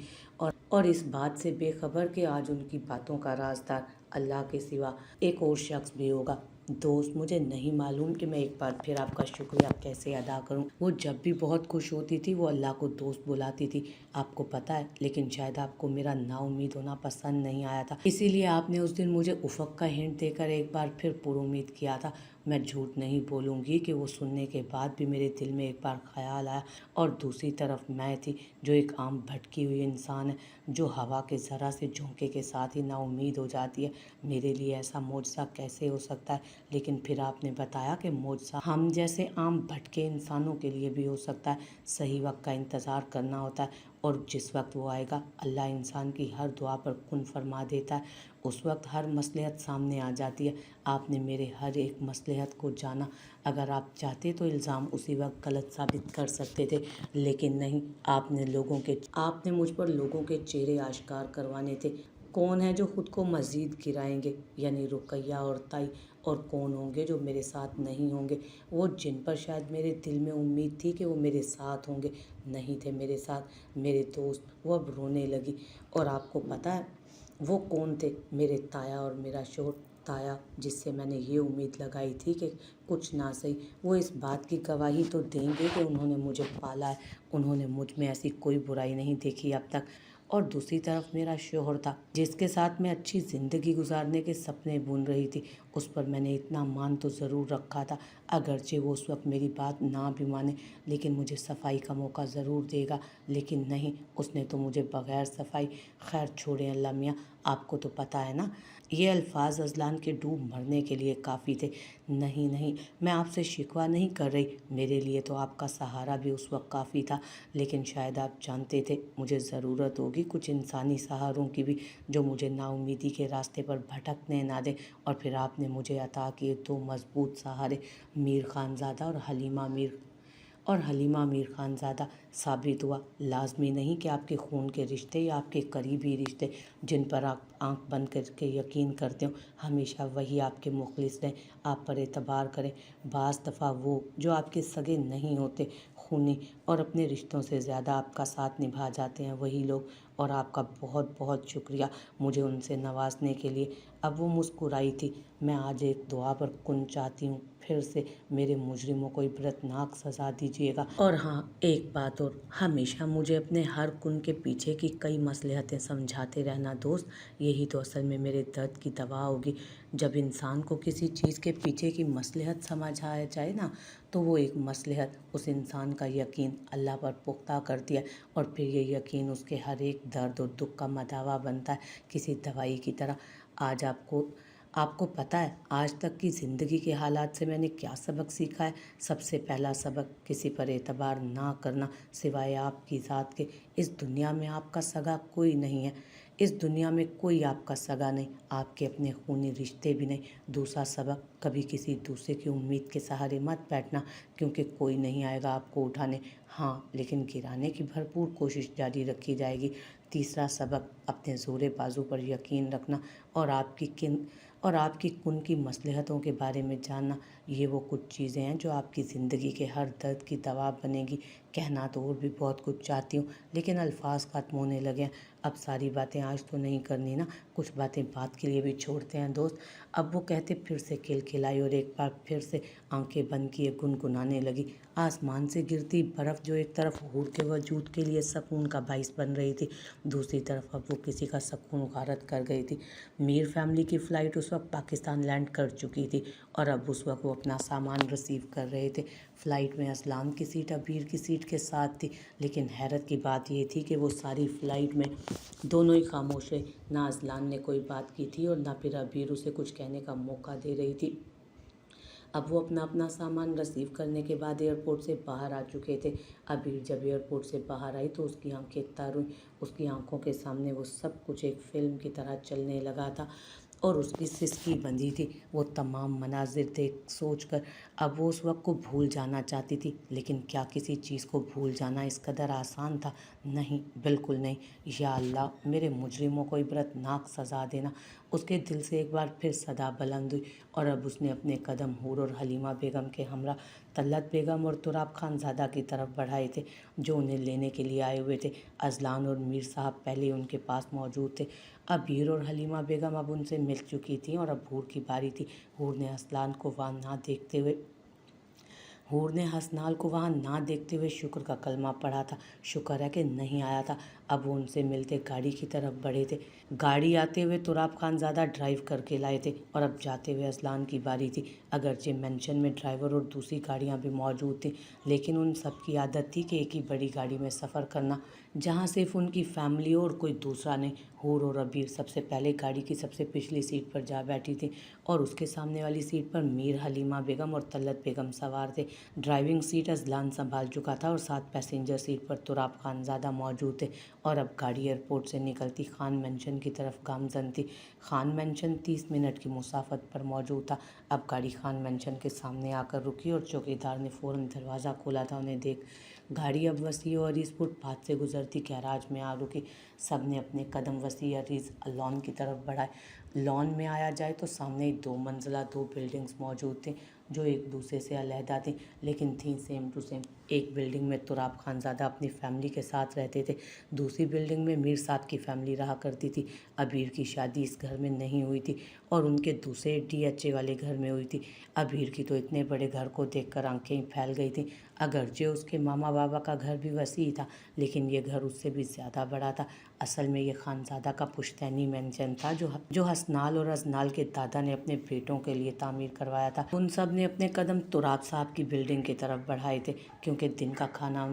और इस बात से बेखबर कि आज उनकी बातों का राजदार अल्लाह के सिवा एक और शख्स भी होगा। दोस्त, मुझे नहीं मालूम कि मैं एक बार फिर आपका शुक्रिया कैसे अदा करूं। वो जब भी बहुत खुश होती थी वो अल्लाह को दोस्त बुलाती थी, आपको पता है, लेकिन शायद आपको मेरा नाउम्मीद होना पसंद नहीं आया था, इसीलिए आपने उस दिन मुझे उफक का हिंट देकर एक बार फिर पुरुमीद किया था। मैं झूठ नहीं बोलूँगी कि वो सुनने के बाद भी मेरे दिल में एक बार ख्याल आया, और दूसरी तरफ मैं थी, जो एक आम भटकी हुई इंसान है, जो हवा के ज़रा से झोंके के साथ ही नाउम्मीद हो जाती है। मेरे लिए ऐसा मौजज़ा कैसे हो सकता है? लेकिन फिर आपने बताया कि मौजज़ा हम जैसे आम भटके इंसानों के लिए भी हो सकता है। सही वक्त का इंतज़ार करना होता है, और जिस वक्त वो आएगा, अल्लाह इंसान की हर दुआ पर कुन फरमा देता है। उस वक्त हर मसलहत सामने आ जाती है। आपने मेरे हर एक मसलहत को जाना। अगर आप चाहते तो इल्ज़ाम उसी वक्त गलत साबित कर सकते थे, लेकिन नहीं, आपने मुझ पर लोगों के चेहरे आश्कार करवाने थे। कौन है जो खुद को मज़ीद गिराएंगे, यानी रुकैया और ताई, और कौन होंगे जो मेरे साथ नहीं होंगे, वो जिन पर शायद मेरे दिल में उम्मीद थी कि वो मेरे साथ होंगे, नहीं थे मेरे साथ, मेरे दोस्त। वो अब रोने लगी। और आपको पता है वो कौन थे? मेरे ताया और मेरा शोहर। ताया, जिससे मैंने ये उम्मीद लगाई थी कि कुछ ना सही वो इस बात की गवाही तो देंगे कि उन्होंने मुझे पाला है, उन्होंने मुझ में ऐसी कोई बुराई नहीं देखी अब तक। और दूसरी तरफ मेरा शोहर था, जिसके साथ मैं अच्छी ज़िंदगी गुजारने के सपने बुन रही थी। उस पर मैंने इतना मान तो ज़रूर रखा था, अगरचे वो उस वक्त मेरी बात ना भी माने, लेकिन मुझे सफाई का मौका ज़रूर देगा। लेकिन नहीं, उसने तो मुझे बग़ैर सफाई। खैर छोड़ें अल्लाह मियाँ, आपको तो पता है ना, ये अल्फाज अजलान के डूब मरने के लिए काफ़ी थे। नहीं नहीं, मैं आपसे शिकवा नहीं कर रही, मेरे लिए तो आपका सहारा भी उस वक्त काफ़ी था। लेकिन शायद आप जानते थे मुझे ज़रूरत होगी कुछ इंसानी सहारों की भी, जो मुझे नाउमीदी के रास्ते पर भटकने ना दें। और फिर आपने मुझे अता किए दो मजबूत सहारे, मीर खानज़ादा और हलीमा मीर खानज़ादा। साबित हुआ लाजमी नहीं कि आपके खून के रिश्ते या आपके करीबी रिश्ते, जिन पर आप आंख बंद करके यकीन करते हो, हमेशा वही आपके मुखलिस रहें, आप पर एतबार करें। बाज़ दफ़ा वो जो आपके सगे नहीं होते, खूनी और अपने रिश्तों से ज़्यादा आपका साथ निभा जाते हैं, वही लोग। और आपका बहुत बहुत शुक्रिया मुझे उनसे नवाजने के लिए। अब वो मुस्कुराई थी। मैं आज एक दुआ पर कुन चाहती हूँ, फिर से मेरे मुजरिमों को इबरतनाक सज़ा दीजिएगा। और हाँ, एक बात और, हमेशा मुझे अपने हर कुन के पीछे की कई मसलहतें समझाते रहना दोस्त। यही तो असल में मेरे दर्द की दवा होगी। जब इंसान को किसी चीज़ के पीछे की मसलहत समझ आ जाए ना, तो वो एक मसलहत उस इंसान का यकीन अल्लाह पर पुख्ता कर दिया, और फिर ये यकीन उसके हर एक दर्द और दुख का मदावा बनता है, किसी दवाई की तरह। आज आपको पता है आज तक की ज़िंदगी के हालात से मैंने क्या सबक सीखा है? सबसे पहला सबक, किसी पर एतबार ना करना सिवाय आपकी ज़ात के। इस दुनिया में आपका सगा कोई नहीं है, इस दुनिया में कोई आपका सगा नहीं, आपके अपने खूनी रिश्ते भी नहीं। दूसरा सबक, कभी किसी दूसरे की उम्मीद के सहारे मत बैठना, क्योंकि कोई नहीं आएगा आपको उठाने, हाँ लेकिन गिराने की भरपूर कोशिश जारी रखी जाएगी। तीसरा सबक, अपने ज़ोरे बाजू पर यकीन रखना और आपकी कुन की मसलहतों के बारे में जानना। ये वो कुछ चीज़ें हैं जो आपकी ज़िंदगी के हर दर्द की दवा बनेगी। कहना तो और भी बहुत कुछ चाहती हूँ, लेकिन अल्फाज ख़त्म होने लगे हैं। अब सारी बातें आज तो नहीं करनी ना, कुछ बातें बात के लिए भी छोड़ते हैं दोस्त। अब वो कहते फिर से खिलखिलाई और एक बार फिर से आंखें बंद किए गुनगुनाने लगी। आसमान से गिरती बर्फ़ जो एक तरफ हूर के वजूद के लिए सकून का बाइस बन रही थी, दूसरी तरफ अब वो किसी का सकून गारत कर गई थी। मीर फैमिली की फ़्लाइट उस वक्त पाकिस्तान लैंड कर चुकी थी, और अब उस वक्त वो अपना सामान रिसीव कर रहे थे। फ़्लाइट में असलान की सीट अबीर की सीट के साथ थी, लेकिन हैरत की बात ये थी कि वो सारी फ़्लाइट में दोनों ही खामोश रहे। ना असलान ने कोई बात की थी और ना फिर अबीर उसे कुछ कहने का मौका दे रही थी। अब वो अपना अपना सामान रिसीव करने के बाद एयरपोर्ट से बाहर आ चुके थे। अबीर जब एयरपोर्ट से बाहर आई तो उसकी आंखें तर हुईं। उसकी आंखों के सामने वो सब कुछ एक फ़िल्म की तरह चलने लगा था, और उसकी सिसकी बंधी थी। वो तमाम मनाजिर देख सोच कर अब वो उस वक्त को भूल जाना चाहती थी, लेकिन क्या किसी चीज़ को भूल जाना इस कदर आसान था? नहीं, बिल्कुल नहीं। या अल्लाह, मेरे मुजरिमों को इबरतनाक सज़ा देना। उसके दिल से एक बार फिर सदा बुलंद हुई, और अब उसने अपने कदम हूर और हलीमा बेगम के हमरा तल्लत बेगम और तुराब खानज़ादा की तरफ बढ़ाए थे, जो उन्हें लेने के लिए आए हुए थे। अजलान और मीर साहब पहले ही उनके पास मौजूद थे। अब हीर और हलीमा बेगम अब उनसे मिल चुकी थीं, और अब हूर की बारी थी। हूर ने असलान को वहाँ ना देखते हुए हूर ने हसनाल को वहाँ ना देखते हुए शुक्र का कलमा पढ़ा था। शुक्र है कि नहीं आया था। अब वो उनसे मिलते गाड़ी की तरफ बढ़े थे। गाड़ी आते हुए तुराब खानज़ादा ड्राइव करके लाए थे, और अब जाते हुए असलान की बारी थी। अगरचे मेंशन में ड्राइवर और दूसरी गाड़ियाँ भी मौजूद थीं, लेकिन उन सब की आदत थी कि एक ही बड़ी गाड़ी में सफ़र करना, जहाँ सिर्फ उनकी फैमिली और कोई दूसरा नहीं। हूर और अबीर सबसे पहले गाड़ी की सबसे पिछली सीट पर जा बैठी थी, और उसके सामने वाली सीट पर मीर, हलीमा बेगम और तल्लत बेगम सवार थे। ड्राइविंग सीट अजलान संभाल चुका था, और साथ पैसेंजर सीट पर तुराब खानज़ादा मौजूद थे। और अब गाड़ी एयरपोर्ट से निकलती खान मेंशन की तरफ गामजन थी। खान मेंशन 30 मिनट की मुसाफत पर मौजूद था। अब गाड़ी खान मेंशन के सामने आकर रुकी, और चौकीदार ने फ़ौरन दरवाज़ा खोला था। उन्हें गाड़ी अब वसी और अरीज फुटपाथ से गुजरती गैराज में आ रुकी। सब ने अपने कदम वसी अरीज लॉन की तरफ बढ़ाए। लॉन में आया जाए तो सामने ही 2 मंजिला 2 बिल्डिंग्स मौजूद थी जो एक दूसरे से अलहदा थी, लेकिन थी सेम टू सेम। एक बिल्डिंग में तुराब खानज़ादा अपनी फैमिली के साथ रहते थे, दूसरी बिल्डिंग में मीर साहब की फैमिली रहा करती थी। अबीर की शादी इस घर में नहीं हुई थी और उनके दूसरे DHA वाले घर में हुई थी। अबीर की तो इतने बड़े घर को देखकर आंखें ही फैल गई थी। अगरचे उसके मामा बाबा का घर भी वसी था, लेकिन ये घर उससे भी ज़्यादा बड़ा था। असल में ये खानज़ादा का पुश्तैनी मेंशन था जो हसनाल और अजनाल के दादा ने अपने बेटों के लिए तामीर करवाया था। उन सब ने अपने कदम तुराब साहब की बिल्डिंग की तरफ बढ़ाए थे क्योंकि दिन का खाना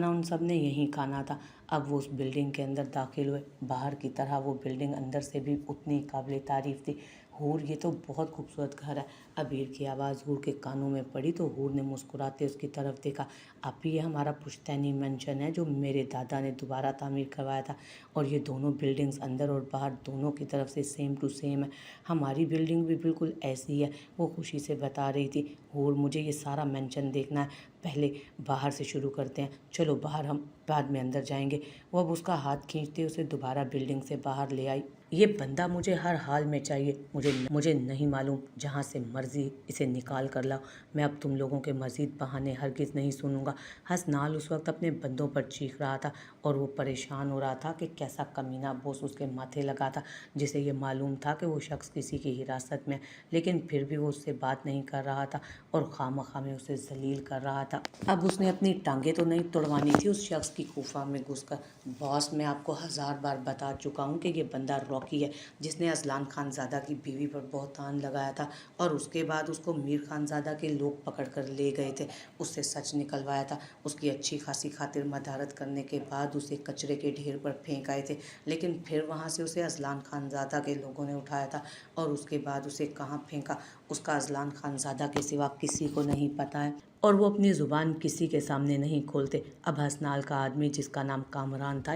उन सब ने यहीं खाना था। अब वो उस बिल्डिंग के अंदर दाखिल हुए। बाहर की तरह वो बिल्डिंग अंदर से भी उतनी काबिल तारीफ थी। हूर, ये तो बहुत खूबसूरत घर है। अबीर की आवाज़ हूर के कानों में पड़ी तो हूर ने मुस्कुराते उसकी तरफ देखा। आप, ये हमारा पुश्तैनी मेंशन है जो मेरे दादा ने दोबारा तामीर करवाया था, और ये दोनों बिल्डिंग्स अंदर और बाहर दोनों की तरफ से सेम टू सेम है। हमारी बिल्डिंग भी बिल्कुल ऐसी है, वो खुशी से बता रही थी। हूर, मुझे ये सारा मेंशन देखना है, पहले बाहर से शुरू करते हैं। चलो बाहर, हम बाद में अंदर जाएंगे। वो अब उसका हाथ खींचते उसे दोबारा बिल्डिंग से बाहर ले आई। ये बंदा मुझे हर हाल में चाहिए। मुझे नहीं मालूम, जहाँ से मर्जी इसे निकाल कर लाओ। मैं अब तुम लोगों के मजीद बहाने हरगिज़ नहीं सुनूंगा। हसनाल उस वक्त अपने बंदों पर चीख रहा था और वो परेशान हो रहा था कि कैसा कमीना बॉस उसके माथे लगा था, जिसे ये मालूम था कि वो शख्स किसी की हिरासत में, लेकिन फिर भी वो उससे बात नहीं कर रहा था और खामखा में उसे जलील कर रहा था। अब उसने अपनी टांगें तो नहीं तोड़वानी थी उस शख्स की खूफा में घुसकर। बॉस, मैं आपको 1000 बार बता चुका हूँ कि ये बंदा रॉकी है, जिसने अजलान खानज़ादा की बीवी पर बहतान लगाया था और उसके बाद उसको मीर खानज़ादा के लोग पकड़ कर ले गए थे। उससे सच निकलवाया था। उसकी अच्छी खासी खातिर मदारत करने के बाद उसे कचरे के ढेर पर फेंक आए थे, लेकिन फिर वहाँ से उसे अजलान खानज़ादा के लोगों ने उठाया था और उसके बाद उसे कहाँ फेंका उसका अजलान खानज़ादा के सिवा किसी को नहीं पता है, और वो अपनी ज़ुबान किसी के सामने नहीं खोलते। अब हसनाल का आदमी, जिसका नाम कामरान था,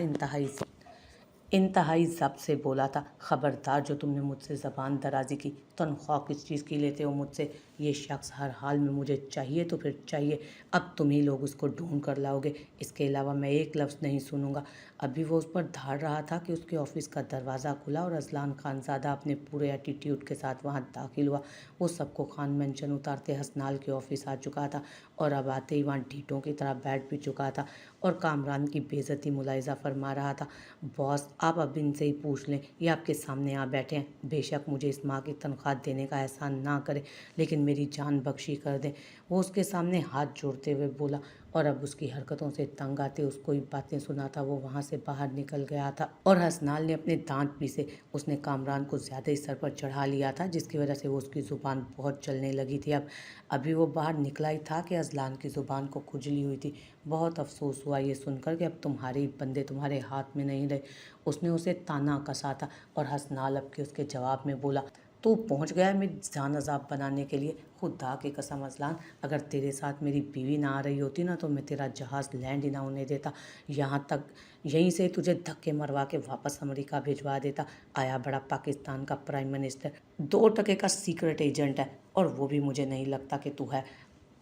इंतहाई ज़ब्त से बोला था, ख़बरदार, जो तुमने मुझसे ज़बान दराज़ी की, तनख्वाह किस चीज़ की लेते हो मुझसे? ये शख्स हर हाल में मुझे चाहिए तो फिर चाहिए। अब तुम ही लोग उसको ढूंढ कर लाओगे, इसके अलावा मैं एक लफ्ज़ नहीं सुनूंगा। अभी वो उस पर धाड़ रहा था कि उसके ऑफिस का दरवाज़ा खुला और अजलान खानज़ादा अपने पूरे एटीट्यूड के साथ वहाँ दाखिल हुआ। वो सबको खान मेंशन उतारते हसनाल के ऑफिस आ चुका था और अब आते ही वहाँ ढीठों की तरह बैठ भी चुका था और कामरान की बेइज्जती मुलाहिजा फरमा रहा था। बॉस, आप अब इनसे ही पूछ लें, ये आपके सामने आ बैठे हैं। बेशक मुझे इस माह की तनख्वाह देने का एहसान ना करें, लेकिन मेरी जान बख्शी कर दें। वो उसके सामने हाथ जोड़ते हुए बोला और अब उसकी हरकतों से तंग आते उसको ही बातें सुनाता वो वहाँ से बाहर निकल गया था। और हसनाल ने अपने दांत पीसे। उसने कामरान को ज़्यादा ही सर पर चढ़ा लिया था, जिसकी वजह से वो उसकी ज़ुबान बहुत चलने लगी थी। अब अभी वो बाहर निकला ही था कि अजलान की ज़ुबान को खुजली हुई थी। बहुत अफसोस हुआ ये सुनकर कि अब तुम्हारे ही बंदे तुम्हारे हाथ में नहीं रहे। उसने उसे ताना कसा था और हसनाल अब के उसके जवाब में बोला, तू पहुंच गया है मेरी जान अजाब बनाने के लिए। खुदा की कसम अजलान, अगर तेरे साथ मेरी बीवी ना आ रही होती ना तो मैं तेरा जहाज़ लैंड ही ना होने देता। यहाँ तक यहीं से तुझे धक्के मरवा के वापस अमेरिका भिजवा देता। आया बड़ा पाकिस्तान का प्राइम मिनिस्टर 2 टके का सीक्रेट एजेंट है, और वो भी मुझे नहीं लगता कि तू है।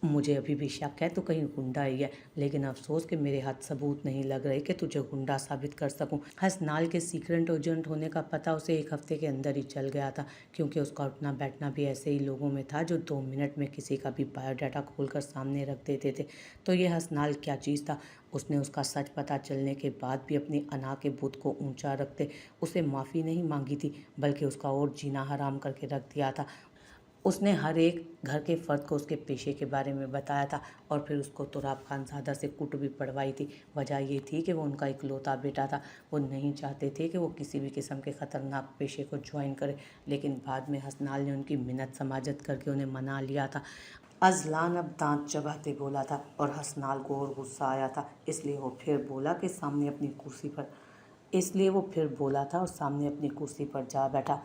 मुझे अभी भी शक है तो कहीं गुंडा ही है, लेकिन अफसोस कि मेरे हाथ सबूत नहीं लग रहे कि तुझे गुंडा साबित कर सकूं। हसनाल के सीक्रेट एजेंट होने का पता उसे 1 हफ्ते के अंदर ही चल गया था, क्योंकि उसका उठना बैठना भी ऐसे ही लोगों में था जो 2 मिनट में किसी का भी बायोडाटा खोलकर सामने रख देते थे। तो ये हसनाल क्या चीज़ था? उसने उसका सच पता चलने के बाद भी अपनी अना के बुत को ऊंचा रखते उसे माफ़ी नहीं मांगी थी, बल्कि उसका और जीना हराम करके रख दिया था। उसने हर एक घर के फ़र्द को उसके पेशे के बारे में बताया था और फिर उसको तुराब खानज़ादा से कुट भी पड़वाई थी। वजह ये थी कि वो उनका इकलौता बेटा था। वो नहीं चाहते थे कि वो किसी भी किस्म के ख़तरनाक पेशे को ज्वाइन करे, लेकिन बाद में हसनाल ने उनकी मिन्नत समाजत करके उन्हें मना लिया था। अजलान अब दांत चबाते बोला था और हसनाल को और गुस्सा आया था, इसलिए वो फिर बोला था और सामने अपनी कुर्सी पर जा बैठा।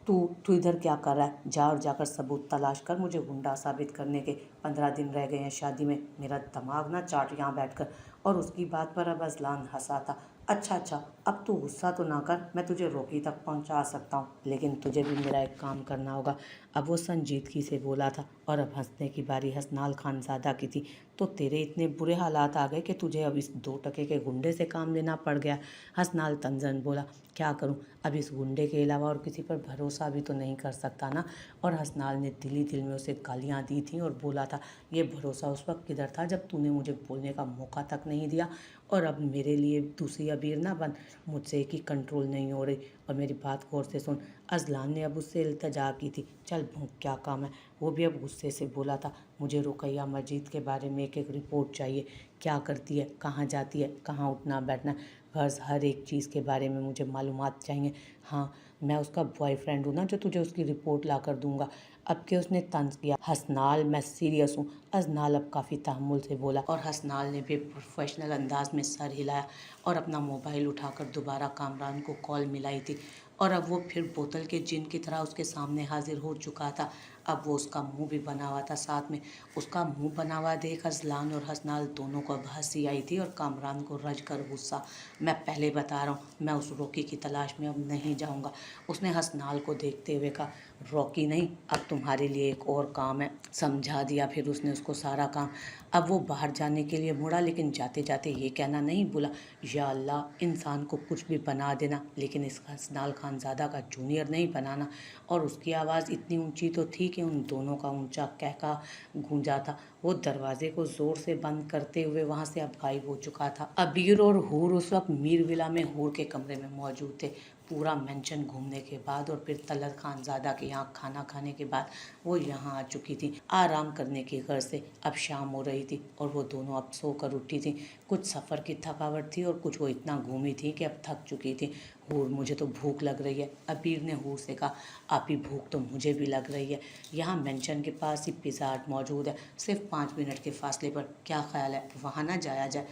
तू इधर क्या कर रहा है? जा और जाकर सबूत तलाश कर मुझे गुंडा साबित करने के। 15 दिन रह गए हैं शादी में, मेरा दिमाग ना चाट यहाँ बैठकर। और उसकी बात पर अब अजलान हंसा था। अच्छा, अब तू गुस्सा तो ना कर, मैं तुझे रोकी तक पहुंचा सकता हूँ, लेकिन तुझे भी मेरा एक काम करना होगा। अब वो संजीदगी से बोला था और अब हंसने की बारी हसनाल खानजादा की थी। तो तेरे इतने बुरे हालात आ गए कि तुझे अब इस 2 टके के गुंडे से काम लेना पड़ गया। हसनाल तंजन बोला, क्या करूं, अब इस गुंडे के अलावा और किसी पर भरोसा भी तो नहीं कर सकता ना। और हसनाल ने दिल ही दिल में उसे गालियां दी थी और बोला था, ये भरोसा उस वक्त किधर था जब तूने मुझे बोलने का मौका तक नहीं दिया। और अब मेरे लिए दूसरी अबीर ना बन, मुझसे एक ही कंट्रोल नहीं हो रही। और मेरी बात गौर से सुन। अजलान ने अब उससे इल्तजा की थी, चल भूख, क्या काम है। वो भी अब गुस्से से बोला था, मुझे रुकैया मजीद के बारे में एक एक रिपोर्ट चाहिए। क्या करती है, कहाँ जाती है, कहाँ उठना बैठना, गर्ज हर एक चीज़ के बारे में मुझे मालूमात चाहिए। हाँ, मैं उसका बॉयफ्रेंड हूँ ना जो तुझे उसकी रिपोर्ट ला कर दूंगा। अब के उसने तंज किया, हसनाल मैं सीरियस हूँ। अजनाल अब काफ़ी तहम्मुल से बोला और हसनाल ने भी प्रोफेशनल अंदाज में सर हिलाया और अपना मोबाइल उठाकर दोबारा कामरान को कॉल मिलाई थी। और अब वो फिर बोतल के जिन की तरह उसके सामने हाजिर हो चुका था। अब वो उसका मुंह भी बना हुआ था साथ में। उसका मुंह बना हुआ देख अजलान और हसनाल दोनों को अब हंसी आई थी और कामरान को रज कर गुस्सा। मैं पहले बता रहा हूँ, मैं उस रॉकी की तलाश में अब नहीं जाऊँगा। उसने हसनाल को देखते हुए कहा, रॉकी नहीं, अब तुम्हारे लिए एक और काम है। समझा दिया फिर उसने उसको सारा काम। अब वो बाहर जाने के लिए मुड़ा, लेकिन जाते जाते ये कहना नहीं भूला, या अल्लाह, इंसान को कुछ भी बना देना, लेकिन इस हसनाल खानजादा का जूनियर नहीं बनाना। और उसकी आवाज़ इतनी ऊंची तो थी कि उन दोनों का ऊंचा कहका गूंजा था। वो दरवाजे को जोर से बंद करते हुए वहां से अब गायब हो चुका था। अबीर और हूर उस वक्त मीर विला में हूर के कमरे में मौजूद थे। पूरा मेंशन घूमने के बाद और फिर तलत खानजादा के यहाँ खाना खाने के बाद वो यहाँ आ चुकी थी आराम करने की गर्ज से। अब शाम हो रही थी और वो दोनों अब सोकर उठी थी। कुछ सफ़र की थकावट थी और कुछ वो इतना घूमी थी कि अब थक चुकी थी। हूर, मुझे तो भूख लग रही है। अबीर ने हूर से कहा, आप ही, भूख तो मुझे भी लग रही है। यहाँ मेंशन के पास ही पिज़्ज़ा हट मौजूद है, सिर्फ 5 मिनट के फासले पर। क्या ख्याल है, वहाँ ना जाया जाए।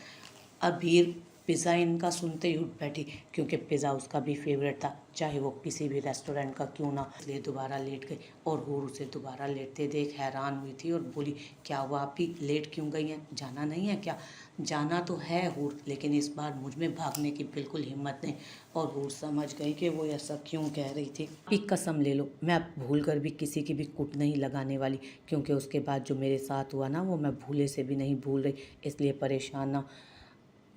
अबीर पिज़्ज़ा इनका सुनते ही उठ बैठी, क्योंकि पिज़्ज़ा उसका भी फेवरेट था, चाहे वो किसी भी रेस्टोरेंट का क्यों ना। इसलिए दोबारा लेट गई और हूर उसे दोबारा लेटते देख हैरान हुई थी और बोली, क्या हुआ, आप ही लेट क्यों गई हैं, जाना नहीं है क्या। जाना तो है हूर, लेकिन इस बार मुझ में भागने की बिल्कुल हिम्मत नहीं। और हूर समझ गई कि वो ऐसा क्यों कह रही थी। एक कसम ले लो, मैं अब भूल कर भी किसी की भी कुट नहीं लगाने वाली, क्योंकि उसके बाद जो मेरे साथ हुआ ना, वो मैं भूले से भी नहीं भूल रही। इसलिए परेशान ना,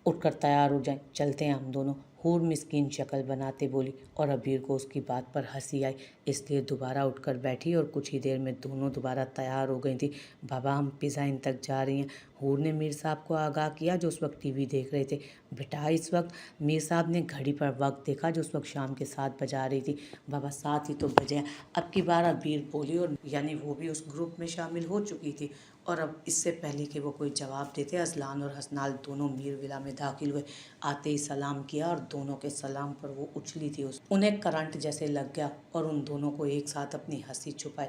उठकर तैयार हो जाएं, चलते हैं हम दोनों। हूर मिस्कीन शक्ल बनाते बोली और अबीर को उसकी बात पर हंसी आई, इसलिए दोबारा उठकर बैठी और कुछ ही देर में दोनों दोबारा तैयार हो गई थी। बाबा, हम पिज़्ज़ा इन तक जा रही हैं। हूर ने मीर साहब को आगाह किया जो उस वक्त टीवी देख रहे थे। बेटा, इस वक्त। मीर साहब ने घड़ी पर वक्त देखा जो उस वक्त शाम के 7 बजा रही थी। बाबा, 7 ही तो बजे हैं। अब की बार अबीर बोली और यानी वो भी उस ग्रुप में शामिल हो चुकी थी। और अब इससे पहले कि वो कोई जवाब देते, अजलान और हसनाल दोनों मीर विला में दाखिल हुए। आते ही सलाम किया और दोनों के सलाम पर वो उछली थी। उन्हें करंट जैसे लग गया और उन दोनों को एक साथ अपनी हंसी छुपाई।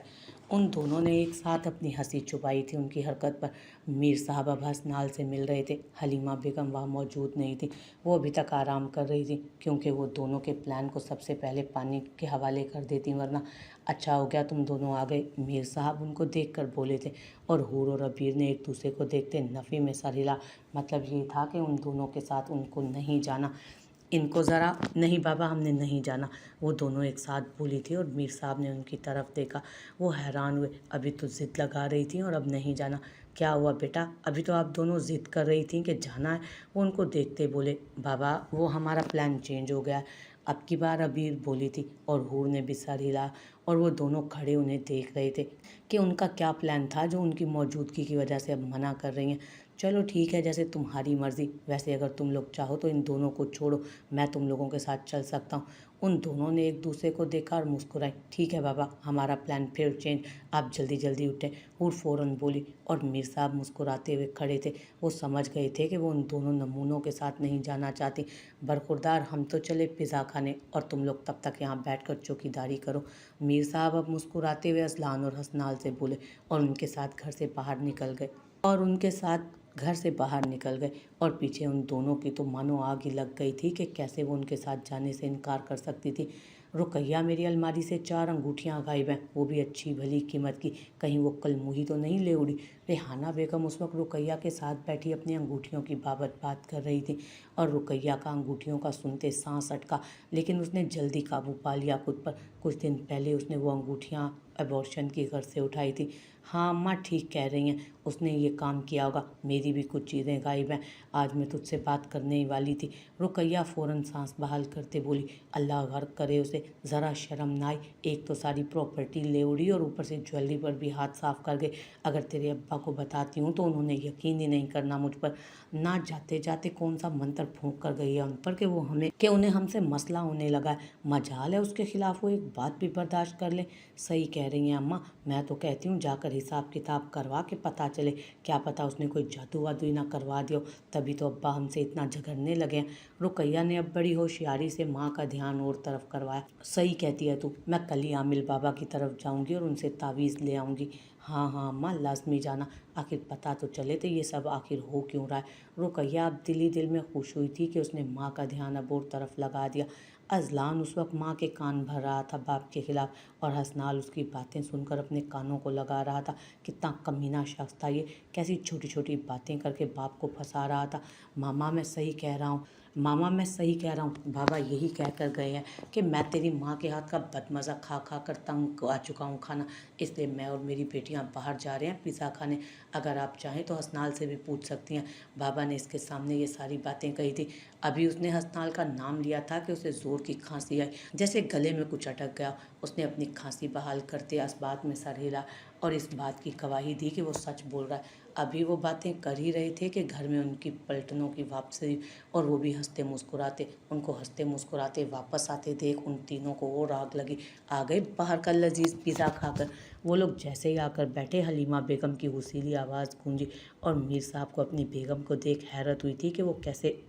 उन दोनों ने एक साथ अपनी हंसी छुपाई थी उनकी हरकत पर। मीर साहब अब हसनाल से मिल रहे थे। हलीमा बेगम वहाँ मौजूद नहीं थी, वो अभी तक आराम कर रही थी, क्योंकि वो दोनों के प्लान को सबसे पहले पानी के हवाले कर देती, वरना। अच्छा हो गया तुम दोनों आ गए, मीर साहब उनको देखकर बोले थे। और हूर और अबीर ने एक दूसरे को देखते नफ़ी में सर हिला। मतलब ये था कि उन दोनों के साथ उनको नहीं जाना। इनको ज़रा, नहीं बाबा, हमने नहीं जाना, वो दोनों एक साथ बोली थी। और मीर साहब ने उनकी तरफ देखा, वो हैरान हुए। अभी तो ज़िद लगा रही थी और अब नहीं जाना। क्या हुआ बेटा, अभी तो आप दोनों ज़िद कर रही थी कि जाना है। वो उनको देखते बोले, बाबा, वो हमारा प्लान चेंज हो गया है। अब की बार अबीर बोली थी और हूर ने भी सर हिला। और वो दोनों खड़े उन्हें देख रहे थे कि उनका क्या प्लान था जो उनकी मौजूदगी की वजह से अब मना कर रही हैं। चलो ठीक है, जैसे तुम्हारी मर्ज़ी। वैसे अगर तुम लोग चाहो तो इन दोनों को छोड़ो, मैं तुम लोगों के साथ चल सकता हूँ। उन दोनों ने एक दूसरे को देखा और मुस्कुराई। ठीक है बाबा, हमारा प्लान फिर चेंज, आप जल्दी जल्दी उठें। हूर फ़ौरन बोली और मीर साहब मुस्कुराते हुए खड़े थे। वो समझ गए थे कि वो उन दोनों नमूनों के साथ नहीं जाना चाहती। बरखुरदार, हम तो चले पिज़्ज़ा खाने और तुम लोग तब तक यहाँ बैठकर चौकीदारी करो। मीर साहब अब मुस्कुराते हुए अजलान और हसनाल से बोले और उनके साथ घर से बाहर निकल गए। और पीछे उन दोनों की तो मानो आग ही लग गई थी कि कैसे वो उनके साथ जाने से इनकार कर सकती थी। रुकैया, मेरी अलमारी से 4 अंगूठियाँ गायब हैं, वो भी अच्छी भली कीमत की, कहीं वो कल मुही तो नहीं ले उड़ी। रेहाना बेगम उस वक्त रुकैया के साथ बैठी अपनी अंगूठियों की बाबत बात कर रही थी और रुकैया का अंगूठियों का सुनते सांस अटका, लेकिन उसने जल्दी काबू पा लिया खुद पर। कुछ दिन पहले उसने वो अंगूठियाँ अबॉर्शन की घर से उठाई थी। हाँ अम्मा ठीक कह रही हैं, उसने ये काम किया होगा। मेरी भी कुछ चीज़ें गायब हैं, आज मैं तुझसे बात करने ही वाली थी। रुकैया फ़ौरन सांस बहाल करते बोली, अल्लाह गर्क करे उसे, ज़रा शर्म ना आई। एक तो सारी प्रॉपर्टी ले उड़ी और ऊपर से ज्वेलरी पर भी हाथ साफ कर गए। अगर तेरे अब्बा को बताती हूँ तो उन्होंने यकीन ही नहीं करना मुझ पर। ना जाते जाते कौन सा मंत्र फूंक कर गई है उन पर कि उन्हें हमसे मसला होने लगा है। मजाल है उसके खिलाफ वो एक बात भी बर्दाश्त कर ले। सही कह रही हैं अम्मा, मैं तो कहती हूँ जाकर हिसाब किताब करवा के पता चले, क्या पता उसने कोई जादू वादू ही ना करवा दिया हो, तभी तो अब्बा हमसे इतना झगड़ने लगे हैं। रुकैया ने अब बड़ी होशियारी से माँ का ध्यान और तरफ करवाया। सही कहती है तू, मैं कल ही आमिल बाबा की तरफ जाऊंगी और उनसे तावीज़ ले आऊंगी। हाँ हाँ अम्मा लाजमी जाना, आखिर पता तो चले तो ये सब आखिर हो क्यों रहा है। रुकैया अब दिल ही दिल में खुश हुई थी कि उसने माँ का ध्यान अब और तरफ लगा दिया। अजलान उस वक्त माँ के कान भर रहा था बाप के खिलाफ, और हसनाल उसकी बातें सुनकर अपने कानों को लगा रहा था। कितना कमीना शख्स था ये, कैसी छोटी छोटी बातें करके बाप को फंसा रहा था। मामा मैं सही कह रहा हूँ, मामा मैं सही कह रहा हूँ, बाबा यही कह कर गए हैं कि मैं तेरी माँ के हाथ का बदमज़ा खा खा कर तंग आ चुका हूँ खाना, इसलिए मैं और मेरी बेटियाँ बाहर जा रहे हैं पिज़्ज़ा खाने। अगर आप चाहें तो हसनाल से भी पूछ सकती हैं। बाबा ने इसके सामने ये सारी बातें कही थी। अभी उसने हसनाल का नाम लिया था कि उसे ज़ोर की खांसी आई, जैसे गले में कुछ अटक गया। उसने अपनी खांसी बहाल करते इस बात में सर हिला और इस बात की गवाही दी कि वो सच बोल रहा है। अभी वो बातें कर ही रहे थे कि घर में उनकी पलटनों की वापसी, और वो भी हंसते मुस्कुराते। उनको हंसते मुस्कुराते वापस आते देख उन तीनों को और आग लगी। आ गए बाहर का लजीज पिज़्ज़ा खाकर। वो लोग जैसे ही आकर बैठे, हलीमा बेगम की हुसीली आवाज़ गूंजी और मीर साहब को अपनी बेगम को देख हैरत हुई थी कि वो कैसे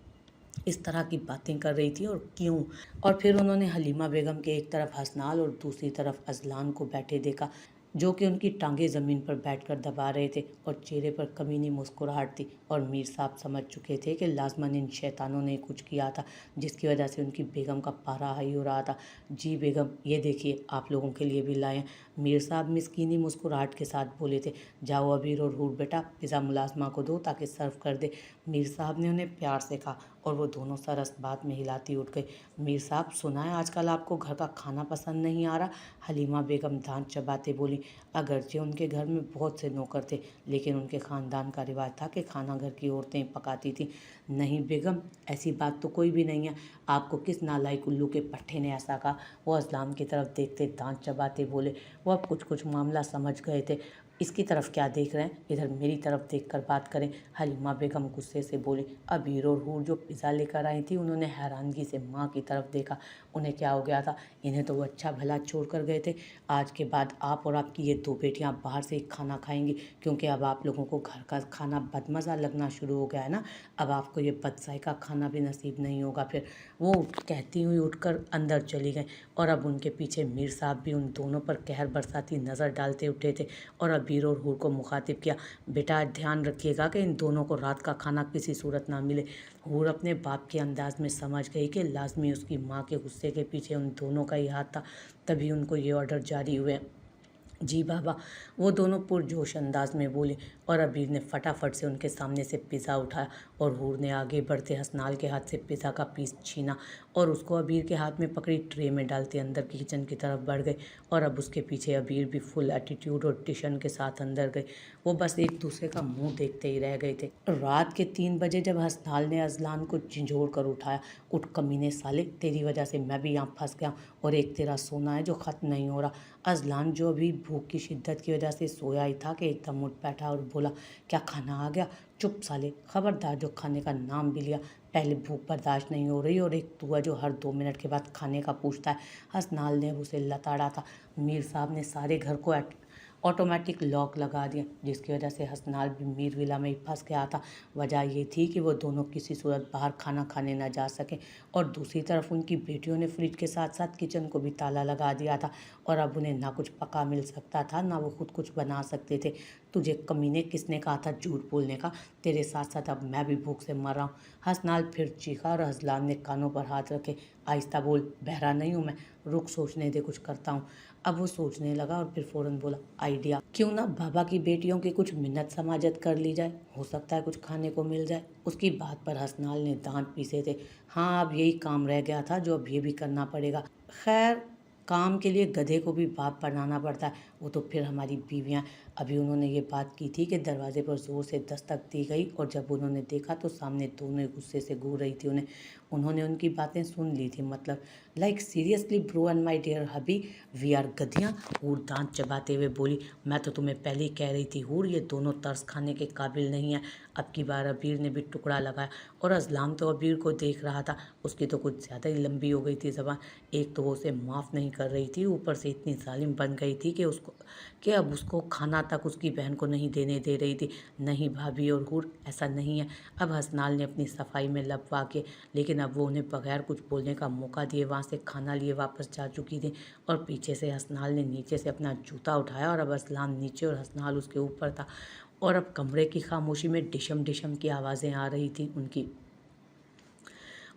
इस तरह की बातें कर रही थी और क्यों। और फिर उन्होंने हलीमा बेगम के एक तरफ हसनाल और दूसरी तरफ अजलान को बैठे देखा, जो कि उनकी टांगें ज़मीन पर बैठकर दबा रहे थे और चेहरे पर कमीनी मुस्कुराहट थी। और मीर साहब समझ चुके थे कि लाजमन इन शैतानों ने कुछ किया था जिसकी वजह से उनकी बेगम का पारा हाई हो रहा था। जी बेगम, ये देखिए आप लोगों के लिए भी लाए हैं। मीर साहब मिस्कीनी मुस्कुराहट के साथ बोले थे। जाओ अबीर और हूर बेटा, पिज़्ज़ा मुलाजमा को दो ताकि सर्व कर दे। मीर साहब ने उन्हें प्यार से कहा और वो दोनों सरस बात में हिलाती उठ गई। मीर साहब, सुना है आजकल आपको घर का खाना पसंद नहीं आ रहा। हलीमा बेगम दांत चबाते बोली। अगरचे उनके घर में बहुत से नौकर थे, लेकिन उनके ख़ानदान का रिवाज था कि खाना घर की औरतें पकाती थी। नहीं बेगम, ऐसी बात तो कोई भी नहीं है। आपको किस नालायक उल्लू के पट्टे ने ऐसा कहा? वो असलाम की तरफ देखते दांत चबाते बोले। वो अब कुछ कुछ मामला समझ गए थे। इसकी तरफ क्या देख रहे हैं, इधर मेरी तरफ देखकर बात करें। हलीमा बेगम गुस्से से बोली। अबीर और हूर जो पिज़्ज़ा लेकर आई थी, उन्होंने हैरानगी से माँ की तरफ देखा। उन्हें क्या हो गया था? इन्हें तो वो अच्छा भला छोड़ कर गए थे। आज के बाद आप और आपकी ये दो बेटियां बाहर से ही खाना खाएंगी, क्योंकि अब आप लोगों को घर का खाना बदमज़ा लगना शुरू हो गया है ना। अब आपको ये बदजायका खाना भी नसीब नहीं होगा। फिर वो कहती हुई उठकर अंदर चली गई और अब उनके पीछे मीर साहब भी उन दोनों पर कहर बरसाती नज़र डालते उठे थे और अबीर और हूर को मुखातिब किया। बेटा ध्यान रखिएगा कि इन दोनों को रात का खाना किसी सूरत ना मिले। हूर अपने बाप के अंदाज में समझ गई कि लाजमी उसकी माँ के गुस्से के पीछे उन दोनों का ही हाथ था, तभी उनको ये ऑर्डर जारी हुए। जी बाबा, वो दोनों पुरजोश अंदाज में बोले और अबीर ने फटाफट से उनके सामने से पिज़्ज़ा उठाया और हूर ने आगे बढ़ते हसनाल के हाथ से पिज़्ज़ा का पीस छीना और उसको अबीर के हाथ में पकड़ी ट्रे में डालते अंदर किचन की तरफ बढ़ गए। और अब उसके पीछे अबीर भी फुल एटीट्यूड और टिशन के साथ अंदर गए। वो बस एक दूसरे का मुंह देखते ही रह गए थे। रात के 3 बजे जब हसनाल ने अजलान को झिझोड़ कर उठाया, उठ कमीने साले, तेरी वजह से मैं भी यहाँ फंस गया और एक तेरा सोना है जो ख़त्म नहीं हो रहा। अजलान, जो अभी भूख की शिद्दत की वजह से सोया ही था, कि एकदम उठ बैठा और बोला, क्या खाना आ गया? चुप साले, खबरदार जो खाने का नाम भी लिया। पहले भूख बर्दाश्त नहीं हो रही और एक तू है जो हर 2 मिनट के बाद खाने का पूछता है। हसनाल ने उसे लताड़ा था। मीर साहब ने सारे घर को ऑटोमेटिक लॉक लगा दिया, जिसकी वजह से हसनाल भी मीर विला में ही फंस गया था। वजह ये थी कि वो दोनों किसी सूरत बाहर खाना खाने ना जा सके और दूसरी तरफ उनकी बेटियों ने फ्रिज के साथ साथ किचन को भी ताला लगा दिया था और अब उन्हें ना कुछ पका मिल सकता था, ना वो खुद कुछ बना सकते थे। तुझे कमीने किस ने कहा था झूठ बोलने का? तेरे साथ साथ अब मैं भी भूख से मर रहा हूँ। हसनाल फिर चीखा और अजलान ने कानों पर हाथ रखे। आहिस्ता बोल, बहरा नहीं हूँ मैं, रुक सोचने दे, कुछ करता हूँ। अब वो सोचने लगा और फिर फौरन बोला, आइडिया, क्यों ना बाबा की बेटियों की कुछ मिन्नत समाजत कर ली जाए, हो सकता है कुछ खाने को मिल जाए। उसकी बात पर हसनाल ने दांत पीसे थे। हाँ, अब यही काम रह गया था जो अब ये भी करना पड़ेगा। खैर, काम के लिए गधे को भी बाप बनाना पड़ता है, वो तो फिर हमारी बीवियाँ। अभी उन्होंने ये बात की थी कि दरवाजे पर ज़ोर से दस्तक दी गई और जब उन्होंने देखा तो सामने दोनों गुस्से से घूर रही थी उन्होंने उनकी बातें सुन ली थी। मतलब, like seriously bro and my dear hubby, we are गधियाँ। हूर दांत चबाते हुए बोली, मैं तो तुम्हें पहले ही कह रही थी हूर, ये दोनों तरस खाने के काबिल नहीं है। अब की बार अबीर ने भी टुकड़ा लगाया और अजलान तो अबीर को देख रहा था। उसकी तो कुछ ज़्यादा ही लंबी हो गई थी ज़बान। एक तो वो उसे माफ़ नहीं कर रही थी, ऊपर से इतनी जालिम बन गई थी कि अब उसको खाना तक उसकी बहन को नहीं देने दे रही थी। नहीं भाभी और हूर, ऐसा नहीं है। अब हसनाल ने अपनी सफाई में लब वाके, लेकिन अब वो उन्हें बगैर कुछ बोलने का मौका दिए वहाँ से खाना लिए वापस जा चुकी थी। और पीछे से हसनाल ने नीचे से अपना जूता उठाया और अब अजलान नीचे और हसनाल उसके ऊपर था। और अब कमरे की खामोशी में डिशम डिशम की आवाज़ें आ रही थी उनकी।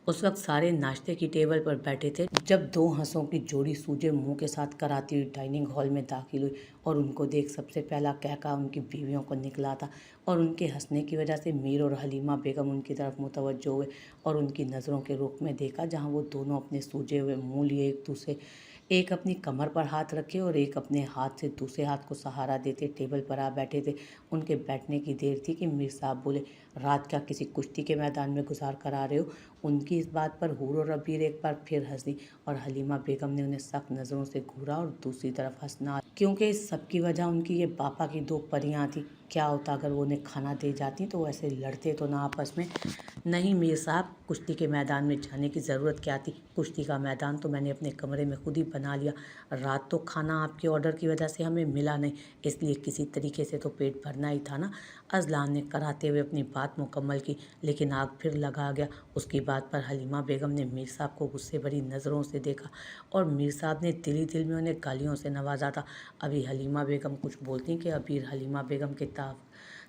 उस वक्त सारे नाश्ते की टेबल पर बैठे थे जब दो हंसों की जोड़ी सूजे मुंह के साथ कराती हुई डाइनिंग हॉल में दाखिल हुई और उनको देख सबसे पहला कहका उनकी बीवियों को निकला था। और उनके हंसने की वजह से मीर और हलीमा बेगम उनकी तरफ मुतवज्जो हुए और उनकी नज़रों के रुख में देखा जहाँ वो दोनों अपने सूजे हुए मुँह लिए एक अपनी कमर पर हाथ रखे और एक अपने हाथ से दूसरे हाथ को सहारा देते टेबल पर आ बैठे थे। उनके बैठने की देर थी कि मीर साहब बोले, रात क्या किसी कुश्ती के मैदान में गुजार कर आ रहे हो? उनकी इस बात पर हूर और अबीर एक बार फिर हंसी और हलीमा बेगम ने उन्हें सख्त नज़रों से घूरा और दूसरी तरफ हंसना, क्योंकि इस सब की वजह उनकी ये पापा की दो परियां थी। क्या होता अगर वो उन्हें खाना दे जाती तो वो ऐसे लड़ते तो ना आपस में। नहीं मीर साहब, कुश्ती के मैदान में जाने की ज़रूरत क्या थी? कुश्ती का मैदान तो मैंने अपने कमरे में खुद ही बना लिया। रात तो खाना आपके ऑर्डर की वजह से हमें मिला नहीं, इसलिए किसी तरीके से तो पेट भरना ही था ना। अजलान ने कराते हुए अपनी बात मुकम्मल की, लेकिन आग फिर लगा गया। उसकी बात पर हलीमा बेगम ने मीर साहब को गुस्से भरी नज़रों से देखा और मीर साहब ने दिल ही दिल में उन्हें गालियों से नवाजा था। अभी हलीमा बेगम कुछ बोलती कि अबीर हलीमा बेगम के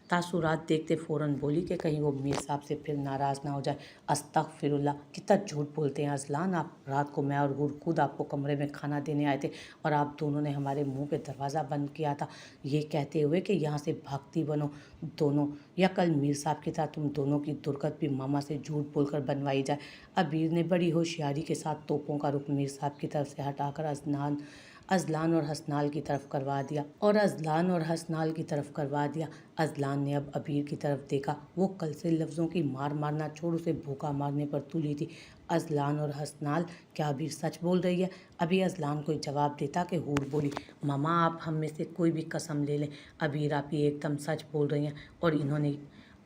तासुरात देखते फ़ौरन बोली कि कहीं वो मीर साहब से फिर नाराज़ ना हो जाए। अस्तगफिरुल्लाह, कितना झूठ बोलते हैं अजलान आप। रात को मैं और हूर खुद आपको कमरे में खाना देने आए थे और आप दोनों ने हमारे मुंह पे दरवाज़ा बंद किया था, ये कहते हुए कि यहाँ से भागती बनो दोनों, या कल मीर साहब के साथ तुम दोनों की दुर्गत भी मामा से झूठ बोलकर बनवाई जाए। अबीर ने बड़ी होशियारी के साथ तोपों का रुख मीर साहब की तरफ से हटाकर अजलान और हसनाल की तरफ करवा दिया अजलान ने अब अबीर की तरफ देखा। वो कल से लफ्ज़ों की मार मारना छोड़ उसे भूखा मारने पर तुली थी। अजलान और हसनाल, क्या अबीर सच बोल रही है? अभी अजलान कोई जवाब देता कि हूर बोली, मामा आप हम में से कोई भी कसम ले लें, अबीर आप ये एकदम सच बोल रही हैं।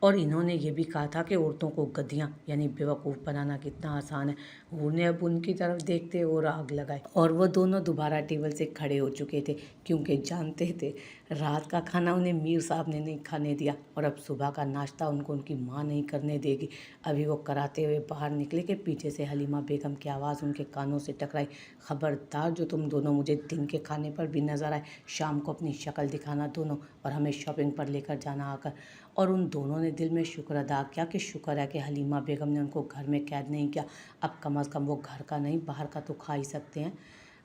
और इन्होंने ये भी कहा था कि औरतों को गधियाँ यानी बेवकूफ़ बनाना कितना आसान है। हूर ने अब उनकी तरफ देखते और आग लगाई और वो दोनों दोबारा टेबल से खड़े हो चुके थे, क्योंकि जानते थे रात का खाना उन्हें मीर साहब ने नहीं खाने दिया और अब सुबह का नाश्ता उनको उनकी माँ नहीं करने देगी। अभी वो कराते हुए बाहर निकले कि पीछे से हलीमा बेगम की आवाज़ उनके कानों से टकराई, खबरदार जो तुम दोनों मुझे दिन के खाने पर भी नजर आए, शाम को अपनी शक्ल दिखाना दोनों और हमें शॉपिंग पर लेकर जाना आकर। और उन दोनों ने दिल में शुक्र अदा किया कि शुक्र है कि हलीमा बेगम ने उनको घर में कैद नहीं किया। अब कम अज़ कम वो घर का नहीं बाहर का तो खा ही सकते हैं।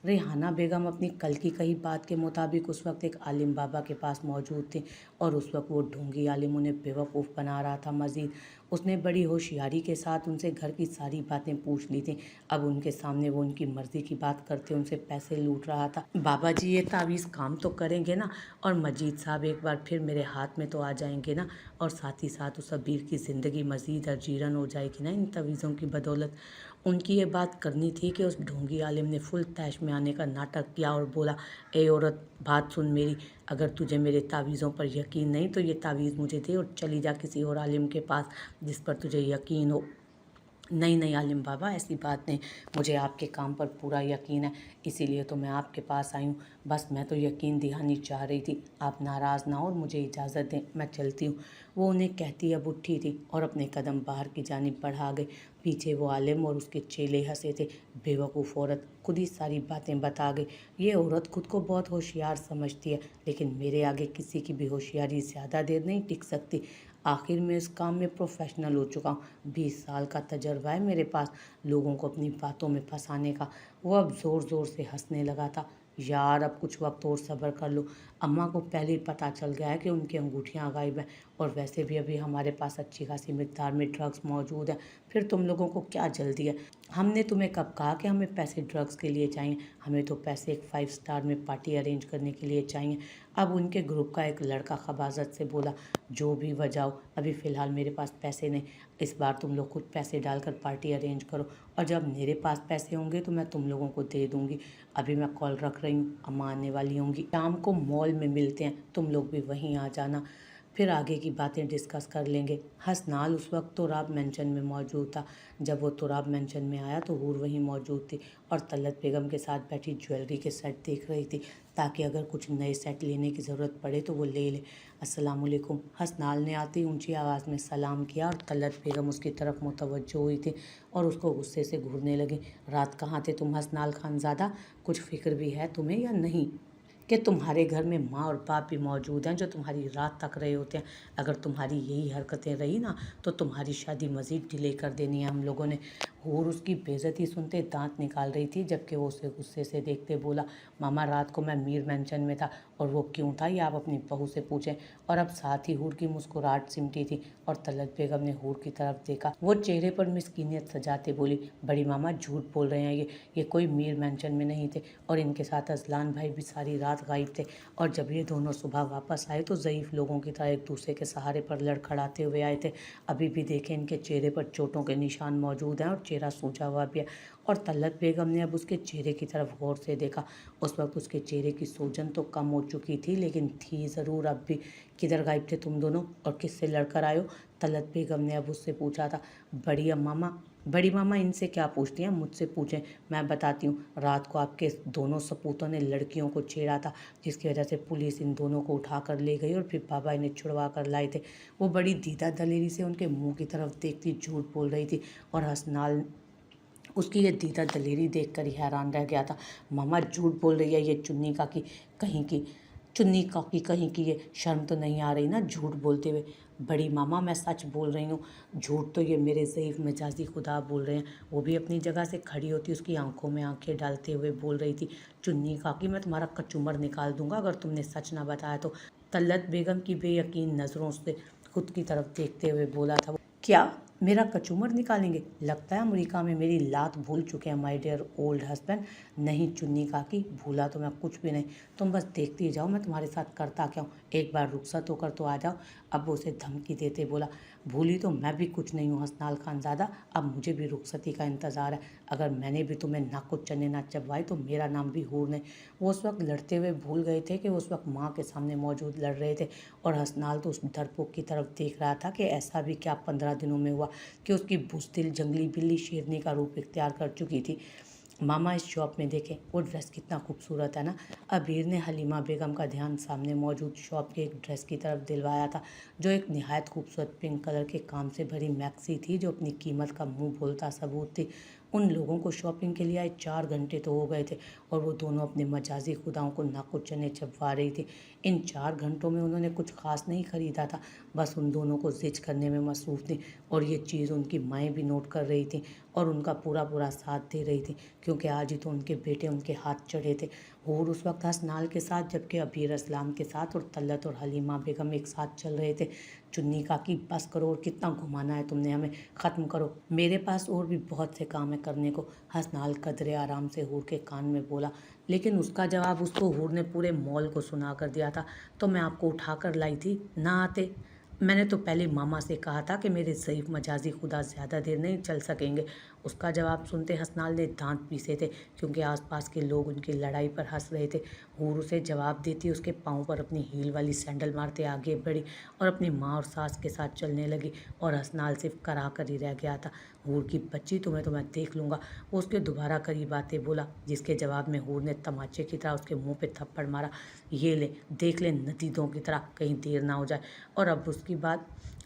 रेहाना बेगम अपनी कल की कही बात के मुताबिक उस वक्त एक आलिम बाबा के पास मौजूद थी और उस वक्त वो ढोंगी आलिम उन्हें बेवकूफ़ बना रहा था। मज़ीद उसने बड़ी होशियारी के साथ उनसे घर की सारी बातें पूछ ली थी। अब उनके सामने वो उनकी मर्ज़ी की बात करते उनसे पैसे लूट रहा था। बाबा जी ये तावीज़ काम तो करेंगे ना, और मजीद साहब एक बार फिर मेरे हाथ में तो आ जाएंगे ना, और साथ ही साथ उस अबीर की ज़िंदगी मज़ीद अजीरन हो जाएगी ना इन तवीज़ों की बदौलत। उनकी ये बात करनी थी कि उस ढोंगी आलिम ने फुल तैश में आने का नाटक किया और बोला, ए औरत बात सुन मेरी, अगर तुझे मेरे तावीज़ों पर यकीन नहीं तो ये तावीज़ मुझे दे और चली जा किसी और आलिम के पास जिस पर तुझे यकीन हो। نہیں نہیں आलिम बाबा, ऐसी बात नहीं। मुझे आपके काम पर पूरा यकीन है, इसीलिए तो मैं आपके पास आई हूँ। बस मैं तो यकीन दिलानी चाह रही थी। आप नाराज़ ना हो और मुझे इजाज़त दें, मैं चलती हूँ। वो उन्हें कहती अब उठी थी और अपने कदम बाहर की जानिब बढ़ा गई। पीछे वो आलिम और उसके चेले हंसे थे। बेवकूफ़ औरत खुद ही सारी बातें बता गई। ये औरत खुद को बहुत होशियार समझती है, लेकिन मेरे आगे किसी की भी होशियारी ज़्यादा देर नहीं टिक सकती। आखिर मैं इस काम में प्रोफेशनल हो चुका हूँ। 20 साल का तजर्बा है मेरे पास लोगों को अपनी बातों में फंसाने का। वो अब ज़ोर ज़ोर से हंसने लगा था। यार अब कुछ वक्त और सब्र कर लो। अम्मा को पहले ही पता चल गया है कि उनकी अंगूठियाँ गायब हैं, और वैसे भी अभी हमारे पास अच्छी खासी मिकदार में ड्रग्स मौजूद है। फिर तुम लोगों को क्या जल्दी है? हमने तुम्हें कब कहा कि हमें पैसे ड्रग्स के लिए चाहिए? हमें तो पैसे एक 5 स्टार में पार्टी अरेंज करने के लिए चाहिए। अब उनके ग्रुप का एक लड़का खबाजत से बोला, जो भी वजह हो, अभी फ़िलहाल मेरे पास पैसे नहीं। इस बार तुम लोग खुद पैसे डालकर पार्टी अरेंज करो, और जब मेरे पास पैसे होंगे तो मैं तुम लोगों को दे दूंगी। अभी मैं कॉल रख रही हूँ, अम्मा आने वाली होंगी। शाम को मॉल में मिलते हैं, तुम लोग भी वहीं आ जाना, फिर आगे की बातें डिस्कस कर लेंगे। हसनाल उस वक्त तुराब मेंशन में मौजूद था। जब वो तुराब मेंशन में आया तो हूर वहीं मौजूद थी और तलत बेगम के साथ बैठी ज्वेलरी के सेट देख रही थी, ताकि अगर कुछ नए सेट लेने की ज़रूरत पड़े तो वो ले ले। अस्सलाम वालेकुम। हसनाल ने आते ही ऊंची आवाज़ में सलाम किया और तलत बेगम उसकी तरफ मुतवज्जो हुई थी और उसको गुस्से से घूरने लगी। रात कहाँ थे तुम हसनाल खानज़ादा? कुछ फिक्र भी है तुम्हें या नहीं कि तुम्हारे घर में माँ और बाप भी मौजूद हैं जो तुम्हारी रात तक रहे होते हैं? अगर तुम्हारी यही हरकतें रही ना तो तुम्हारी शादी मज़ीद डिले कर देनी है हम लोगों ने। हूर उसकी बेइज्जती सुनते दांत निकाल रही थी, जबकि वो उसे गुस्से से देखते बोला, मामा रात को मैं मीर मेंशन में था, और वो क्यों था ये आप अपनी बहू से पूछें। और अब साथ ही हूर की मुस्कुराहट सिमटी थी और तलत बेगम ने हूर की तरफ देखा। वो चेहरे पर मिस्कीनियत सजाते बोली, बड़ी मामा झूठ बोल रहे हैं, ये कोई मीर मेंशन में नहीं थे, और इनके साथ अजलान भाई भी सारी रात गायब थे, और जब ये दोनों सुबह वापस आए तो ज़ईफ़ लोगों की तरह एक दूसरे के सहारे पर लड़खड़ाते हुए आए थे। अभी भी देखें इनके चेहरे पर चोटों के निशान मौजूद हैं और चेहरा सूजा हुआ भी है। और तलत बेगम ने अब उसके चेहरे की तरफ गौर से देखा। उस वक्त उसके चेहरे की सूजन तो कम हो चुकी थी, लेकिन थी ज़रूर अब भी। किधर गायब थे तुम दोनों और किससे लड़कर आए हो? तलत बेगम ने अब उससे पूछा था। बड़ी मामा इनसे क्या पूछती हैं, मुझसे पूछें, मैं बताती हूँ। रात को आपके दोनों सपूतों ने लड़कियों को छेड़ा था, जिसकी वजह से पुलिस इन दोनों को उठा कर ले गई और फिर बाबा इन्हें छुड़वा कर लाए थे। वो बड़ी दीदा दलेरी से उनके मुंह की तरफ देखती झूठ बोल रही थी, और हसनाल उसकी ये दीदा दलेरी देखकर ही हैरान रह गया था। मामा झूठ बोल रही है ये चुन्नी काकी कहीं की, ये शर्म तो नहीं आ रही ना झूठ बोलते हुए? बड़ी मामा मैं सच बोल रही हूँ, झूठ तो ये मेरे ज़ईफ़ मिजाजी खुदा बोल रहे हैं। वो भी अपनी जगह से खड़ी होती उसकी आंखों में आंखें डालते हुए बोल रही थी, चुन्नी काकी मैं तुम्हारा कचूमर निकाल दूंगा अगर तुमने सच ना बताया तो। तलत बेगम की बेयकीन नज़रों से खुद की तरफ देखते हुए बोला था, क्या मेरा कचूमर निकालेंगे? लगता है अमेरिका में मेरी लात भूल चुके हैं माय डियर ओल्ड हस्बैंड। नहीं चुन्नी काकी, भूला तो मैं कुछ भी नहीं, तुम बस देखती जाओ मैं तुम्हारे साथ करता क्या हूँ। एक बार रुखसत होकर तो आ जाओ। अब वो उसे धमकी देते बोला, भूली तो मैं भी कुछ नहीं हूँ हसनाल खानज़ादा, अब मुझे भी रुखसती का इंतज़ार है। अगर मैंने भी तुम्हें नाक चने ना चबवाए तो मेरा नाम भी हूर नहीं। वो उस वक्त लड़ते हुए भूल गए थे कि उस वक्त माँ के सामने मौजूद लड़ रहे थे, और हसनाल तो उस डरपोक की तरफ देख रहा था कि ऐसा भी क्या 15 दिनों में हुआ कि उसकी बुज़दिल जंगली बिल्ली शेरनी का रूप इख्तियार कर चुकी थी। मामा इस शॉप में देखें, वो ड्रेस कितना खूबसूरत है ना। अबीर ने हलीमा बेगम का ध्यान सामने मौजूद शॉप के एक ड्रेस की तरफ दिलवाया था, जो एक नहायत खूबसूरत पिंक कलर के काम से भरी मैक्सी थी, जो अपनी कीमत का मुंह बोलता सबूत थी। उन लोगों को शॉपिंग के लिए आए 4 घंटे तो हो गए थे, और वो दोनों अपने मजाजी खुदाओं को नाको चने चबवा रही थी। इन 4 घंटों में उन्होंने कुछ खास नहीं खरीदा था, बस उन दोनों को जिज करने में मसरूफ़ थी, और ये चीज़ उनकी माएँ भी नोट कर रही थी और उनका पूरा पूरा साथ दे रही थी, क्योंकि आज ही तो उनके बेटे उनके हाथ चढ़े थे। हूर उस वक्त हसनाल के साथ, जबकि अबीर असलाम के साथ, और तलत और हलीमा बेगम एक साथ चल रहे थे। चुन्नी काकी बस करो, और कितना घुमाना है तुमने हमें, ख़त्म करो, मेरे पास और भी बहुत से काम है करने को। हसनाल कदरे आराम से हूर के कान में बोला, लेकिन उसका जवाब उसको हूर ने पूरे मॉल को सुना कर दिया था। तो मैं आपको उठा कर लाई थी, ना आते? मैंने तो पहले मामा से कहा था कि मेरे ज़ईफ़ मजाजी खुदा ज़्यादा देर नहीं चल सकेंगे, उसका जवाब सुनते हसनाल ने दांत पीसे थे, क्योंकि आसपास के लोग उनकी लड़ाई पर हंस रहे थे। हूर उसे जवाब देती उसके पाँव पर अपनी हील वाली सैंडल मारते आगे बढ़ी और अपनी माँ और सास के साथ चलने लगी, और हसनाल सिर्फ करा कर ही रह गया था। हूर की बच्ची, तुम्हें तो मैं देख लूँगा, वो उसके दोबारा करीब आते बोला, जिसके जवाब में हूर ने तमाचे की तरह उसके मुंह पे थप्पड़ मारा। ये ले, देख ले नतीजों की तरह, कहीं देर ना हो जाए।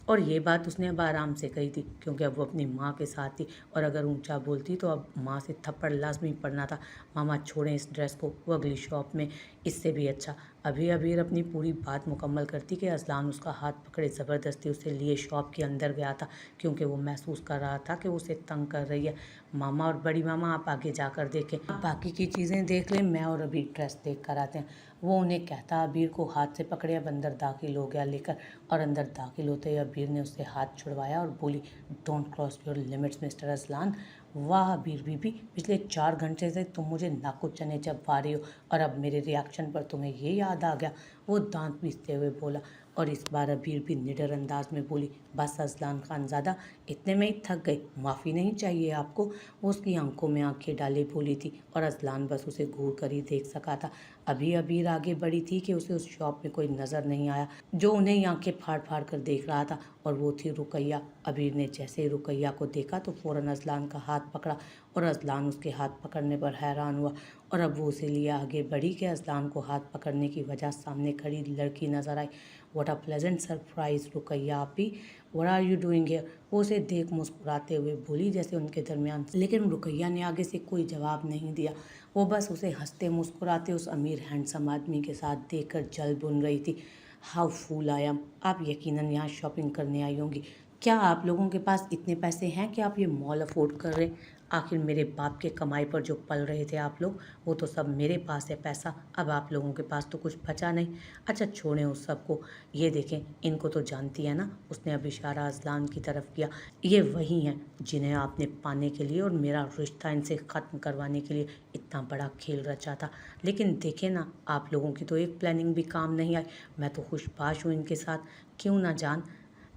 और ये बात उसने अब आराम से कही थी, क्योंकि अब वो अपनी माँ के साथ थी, और अगर ऊंचा बोलती तो अब माँ से थप्पड़ लाजमी पड़ना था। मामा छोड़ें इस ड्रेस को, वो अगली शॉप में इससे भी अच्छा। अभी अबीर अपनी पूरी बात मुकम्मल करती कि अजलान उसका हाथ पकड़े ज़बरदस्ती उसे लिए शॉप के अंदर गया था, क्योंकि वो महसूस कर रहा था कि वो उसे तंग कर रही है। मामा और बड़ी मामा, आप आगे जाकर देखें, आप बाकी की चीज़ें देख लें, मैं और अबीर ड्रेस देख कर आते हैं। वो उन्हें कहता अबीर को हाथ से पकड़े अब अंदर दाखिल हो गया लेकर, और अंदर दाखिल होते ही अबीर ने उससे हाथ छुड़वाया और बोली, don't cross your limits mister Azlan. वाह अबीर बीबी, पिछले 4 घंटे से तुम मुझे नाकू चने चबा रही हो, और अब मेरे रिएक्शन पर तुम्हें ये याद आ गया, वो दांत पीसते हुए बोला। और इस बार अबीर भी निडर अंदाज में बोली, बस अजलान खानज़ादा, इतने में ही थक गई, माफ़ी नहीं चाहिए आपको। वो उसकी आंखों में आंखें डाले बोली थी, और अजलान बस उसे घूर कर ही देख सका था। अभी अबीर आगे बढ़ी थी कि उसे उस शॉप में कोई नज़र नहीं आया जो उन्हें ही आंखें फाड़ फाड़ कर देख रहा था, और वो थी रुकैया। अबीर ने जैसे ही रुकैया को देखा तो फ़ौरन अजलान का हाथ पकड़ा, और अजलान उसके हाथ पकड़ने पर हैरान हुआ, और अब वो उसे लिए आगे बढ़ी कि अजलान को हाथ पकड़ने की वजह सामने खड़ी लड़की नजर आई। What a pleasant surprise Ruqaiya आपी, what are you doing here, वो उसे देख मुस्कुराते हुए बोली, जैसे उनके दरमियान। लेकिन रुकैया ने आगे से कोई जवाब नहीं दिया, वो बस उसे हंसते मुस्कुराते उस अमीर हैंडसम आदमी के साथ देखकर जल बुन रही थी। हाउ फूल आई एम, आप यकीनन यहाँ शॉपिंग करने आई होंगी। क्या आप लोगों के पास इतने पैसे हैं कि आप ये मॉल अफोर्ड कर रहे हैं? आखिर मेरे बाप के कमाई पर जो पल रहे थे आप लोग, वो तो सब मेरे पास है पैसा, अब आप लोगों के पास तो कुछ बचा नहीं। अच्छा छोड़ें उस सब को, ये देखें, इनको तो जानती है ना, उसने अब इशारा अजलान की तरफ किया। ये वही हैं जिन्हें आपने पाने के लिए और मेरा रिश्ता इनसे ख़त्म करवाने के लिए इतना बड़ा खेल रचा था। लेकिन देखें ना, आप लोगों की तो एक प्लानिंग भी काम नहीं आई। मैं तो खुशबाश हूँ इनके साथ, क्यों ना जान।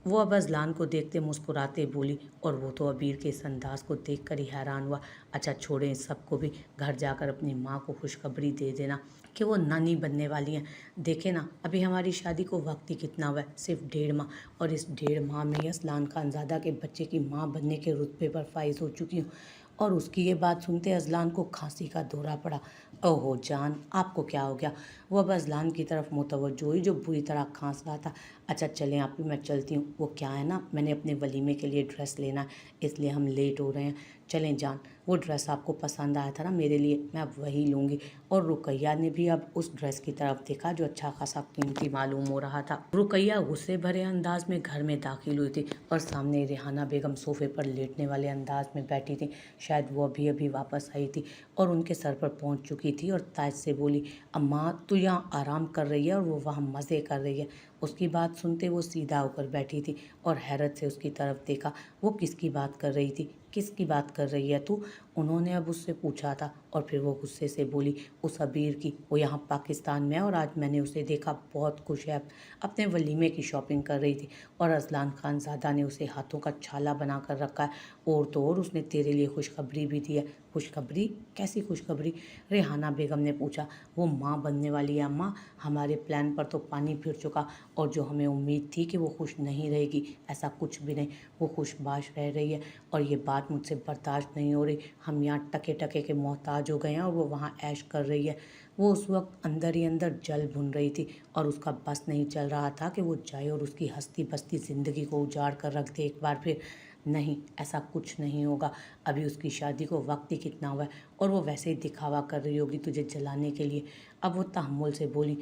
वो अब अजलान को देखते मुस्कुराते बोली, और वो तो अबीर के इस अंदाज को देखकर ही हैरान हुआ। अच्छा छोड़ें इस सबको भी, घर जाकर अपनी माँ को खुशखबरी दे देना कि वो नानी बनने वाली हैं। देखें ना, अभी हमारी शादी को वक्त ही कितना हुआ है, सिर्फ 1.5 माह, और इस 1.5 माह में ही अजलान खानज़ादा के बच्चे की माँ बनने के रुतबे पर फाइज हो चुकी हूँ। और उसकी ये बात सुनते अजलान को खांसी का दौरा पड़ा। ओहो जान, आपको क्या हो गया? वो अब अजलान की तरफ मुतवज्जो हुई जो बुरी तरह खांस रहा था। अच्छा चलें आप भी, मैं चलती हूँ, वो क्या है ना, मैंने अपने वलीमे के लिए ड्रेस लेना है, इसलिए हम लेट हो रहे हैं। चलें जान, वो ड्रेस आपको पसंद आया था ना मेरे लिए, मैं अब वही लूँगी। और रुकैया ने भी अब उस ड्रेस की तरफ देखा जो अच्छा खासा कीमती मालूम हो रहा था। रुकैया गुस्से भरे अंदाज में घर में दाखिल हुई थी, और सामने रेहाना बेगम सोफे पर लेटने वाले अंदाज में बैठी थी। शायद वो अभी अभी वापस आई थी और उनके सर पर पहुंच चुकी थी, और ताज से बोली, अम्मा तू यहाँ आराम कर रही है और वो वहाँ मज़े कर रही है। उसकी बात सुनते वो सीधा होकर बैठी थी और हैरत से उसकी तरफ देखा। वो किसकी बात कर रही थी? किसकी बात कर रही है तू? उन्होंने अब उससे पूछा था, और फिर वो गुस्से से बोली, उस अबीर की, वो यहाँ पाकिस्तान में है और आज मैंने उसे देखा, बहुत खुश है, अपने वलीमे की शॉपिंग कर रही थी, और अजलान खानज़ादा ने उसे हाथों का छाला बना कर रखा है, और तो और उसने तेरे लिए खुशखबरी भी दी है। खुशखबरी? कैसी खुशखबरी? रेहाना बेगम ने पूछा। वो माँ बनने वाली है अम्मा, हमारे प्लान पर तो पानी फिर चुका, और जो हमें उम्मीद थी कि वो खुश नहीं रहेगी, ऐसा कुछ भी नहीं, वो खुशबाश रह रही है, और ये बात मुझसे बर्दाश्त नहीं हो रही। हम यहाँ टके टके के मोहताज हो गए हैं और वो वहाँ ऐश कर रही है। वो उस वक्त अंदर ही अंदर जल भुन रही थी, और उसका बस नहीं चल रहा था कि वो जाए और उसकी हंसती बसती ज़िंदगी को उजाड़ कर रख दे एक बार फिर। नहीं, ऐसा कुछ नहीं होगा। अभी उसकी शादी को वक्त ही कितना हुआ है, और वो वैसे ही दिखावा कर रही होगी तुझे जलाने के लिए। अब वो तहम्मुल से बोली,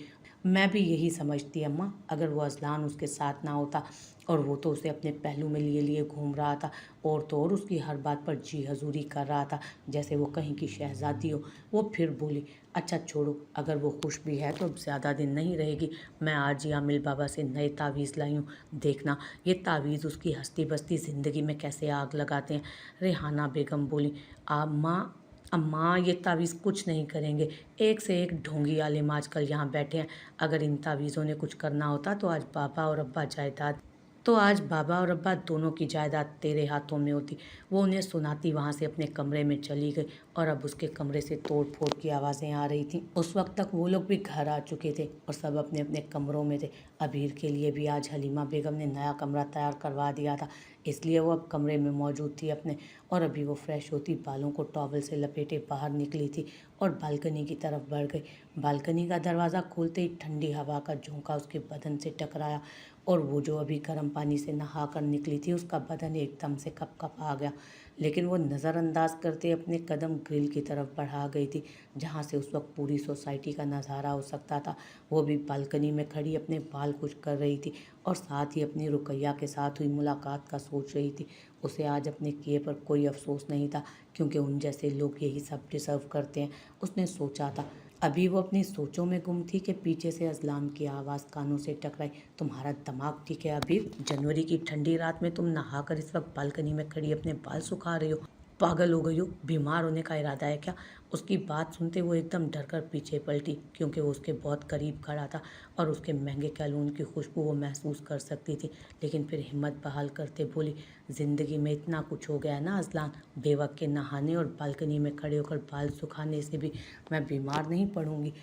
मैं भी यही समझती अम्मा, अगर वो अजलान उसके साथ ना होता, और वो तो उसे अपने पहलू में लिए लिए घूम रहा था, और तो और उसकी हर बात पर जी हजूरी कर रहा था जैसे वो कहीं की शहजादी हो। वो फिर बोली, अच्छा छोड़ो, अगर वो खुश भी है तो अब ज़्यादा दिन नहीं रहेगी। मैं आज ही आमिल बाबा से नए तावीज़ लाई हूँ, देखना ये तावीज़ उसकी हंसती बसती ज़िंदगी में कैसे आग लगाते हैं। रेहाना बेगम बोली, अम्मा अम्मा ये तावीज़ कुछ नहीं करेंगे, एक से एक ढोंगी आलिम आजकल यहाँ बैठे हैं। अगर इन तावीज़ों ने कुछ करना होता तो आज बाबा और अब्बा जायदाद तो आज बाबा और अब्बा दोनों की जायदाद तेरे हाथों में होती। वो उन्हें सुनाती वहाँ से अपने कमरे में चली गई और अब उसके कमरे से तोड़ फोड़ की आवाज़ें आ रही थीं। उस वक्त तक वो लोग भी घर आ चुके थे और सब अपने अपने कमरों में थे। अबीर के लिए भी आज हलीमा बेगम ने नया कमरा तैयार करवा दिया था, इसलिए वो अब कमरे में मौजूद थी अपने। और अभी वो फ्रेश होती बालों को टॉवल से लपेटे बाहर निकली थी और बालकनी की तरफ बढ़ गई। बालकनी का दरवाज़ा खोलते ही ठंडी हवा का झोंका उसके बदन से टकराया और वो जो अभी गर्म पानी से नहा कर निकली थी उसका बदन एकदम से कप आ गया। लेकिन वो नज़रअंदाज करते अपने कदम ग्रिल की तरफ बढ़ा गई थी, जहाँ से उस वक्त पूरी सोसाइटी का नज़ारा हो सकता था। वो भी बालकनी में खड़ी अपने बाल खुश कर रही थी और साथ ही अपनी रुकैया के साथ हुई मुलाकात का सोच रही थी। उसे आज अपने किए पर कोई अफसोस नहीं था, क्योंकि उन जैसे लोग यही सब डिज़र्व करते हैं, उसने सोचा था। अभी वो अपनी सोचों में गुम थी कि पीछे से अज़लान की आवाज़ कानों से टकराई। तुम्हारा दिमाग ठीक है अभी? जनवरी की ठंडी रात में तुम नहाकर इस वक्त बालकनी में खड़ी अपने बाल सुखा रही हो? पागल हो गई हो? बीमार होने का इरादा है क्या? उसकी बात सुनते वो एकदम डर कर पीछे पलटी, क्योंकि वो उसके बहुत करीब खड़ा था और उसके महंगे कैलून की खुशबू वो महसूस कर सकती थी। लेकिन फिर हिम्मत बहाल करते बोली, ज़िंदगी में इतना कुछ हो गया है ना अज़लान, बेवक्त के नहाने और बालकनी में खड़े होकर बाल सुखाने से भी मैं बीमार नहीं पड़ूंगी,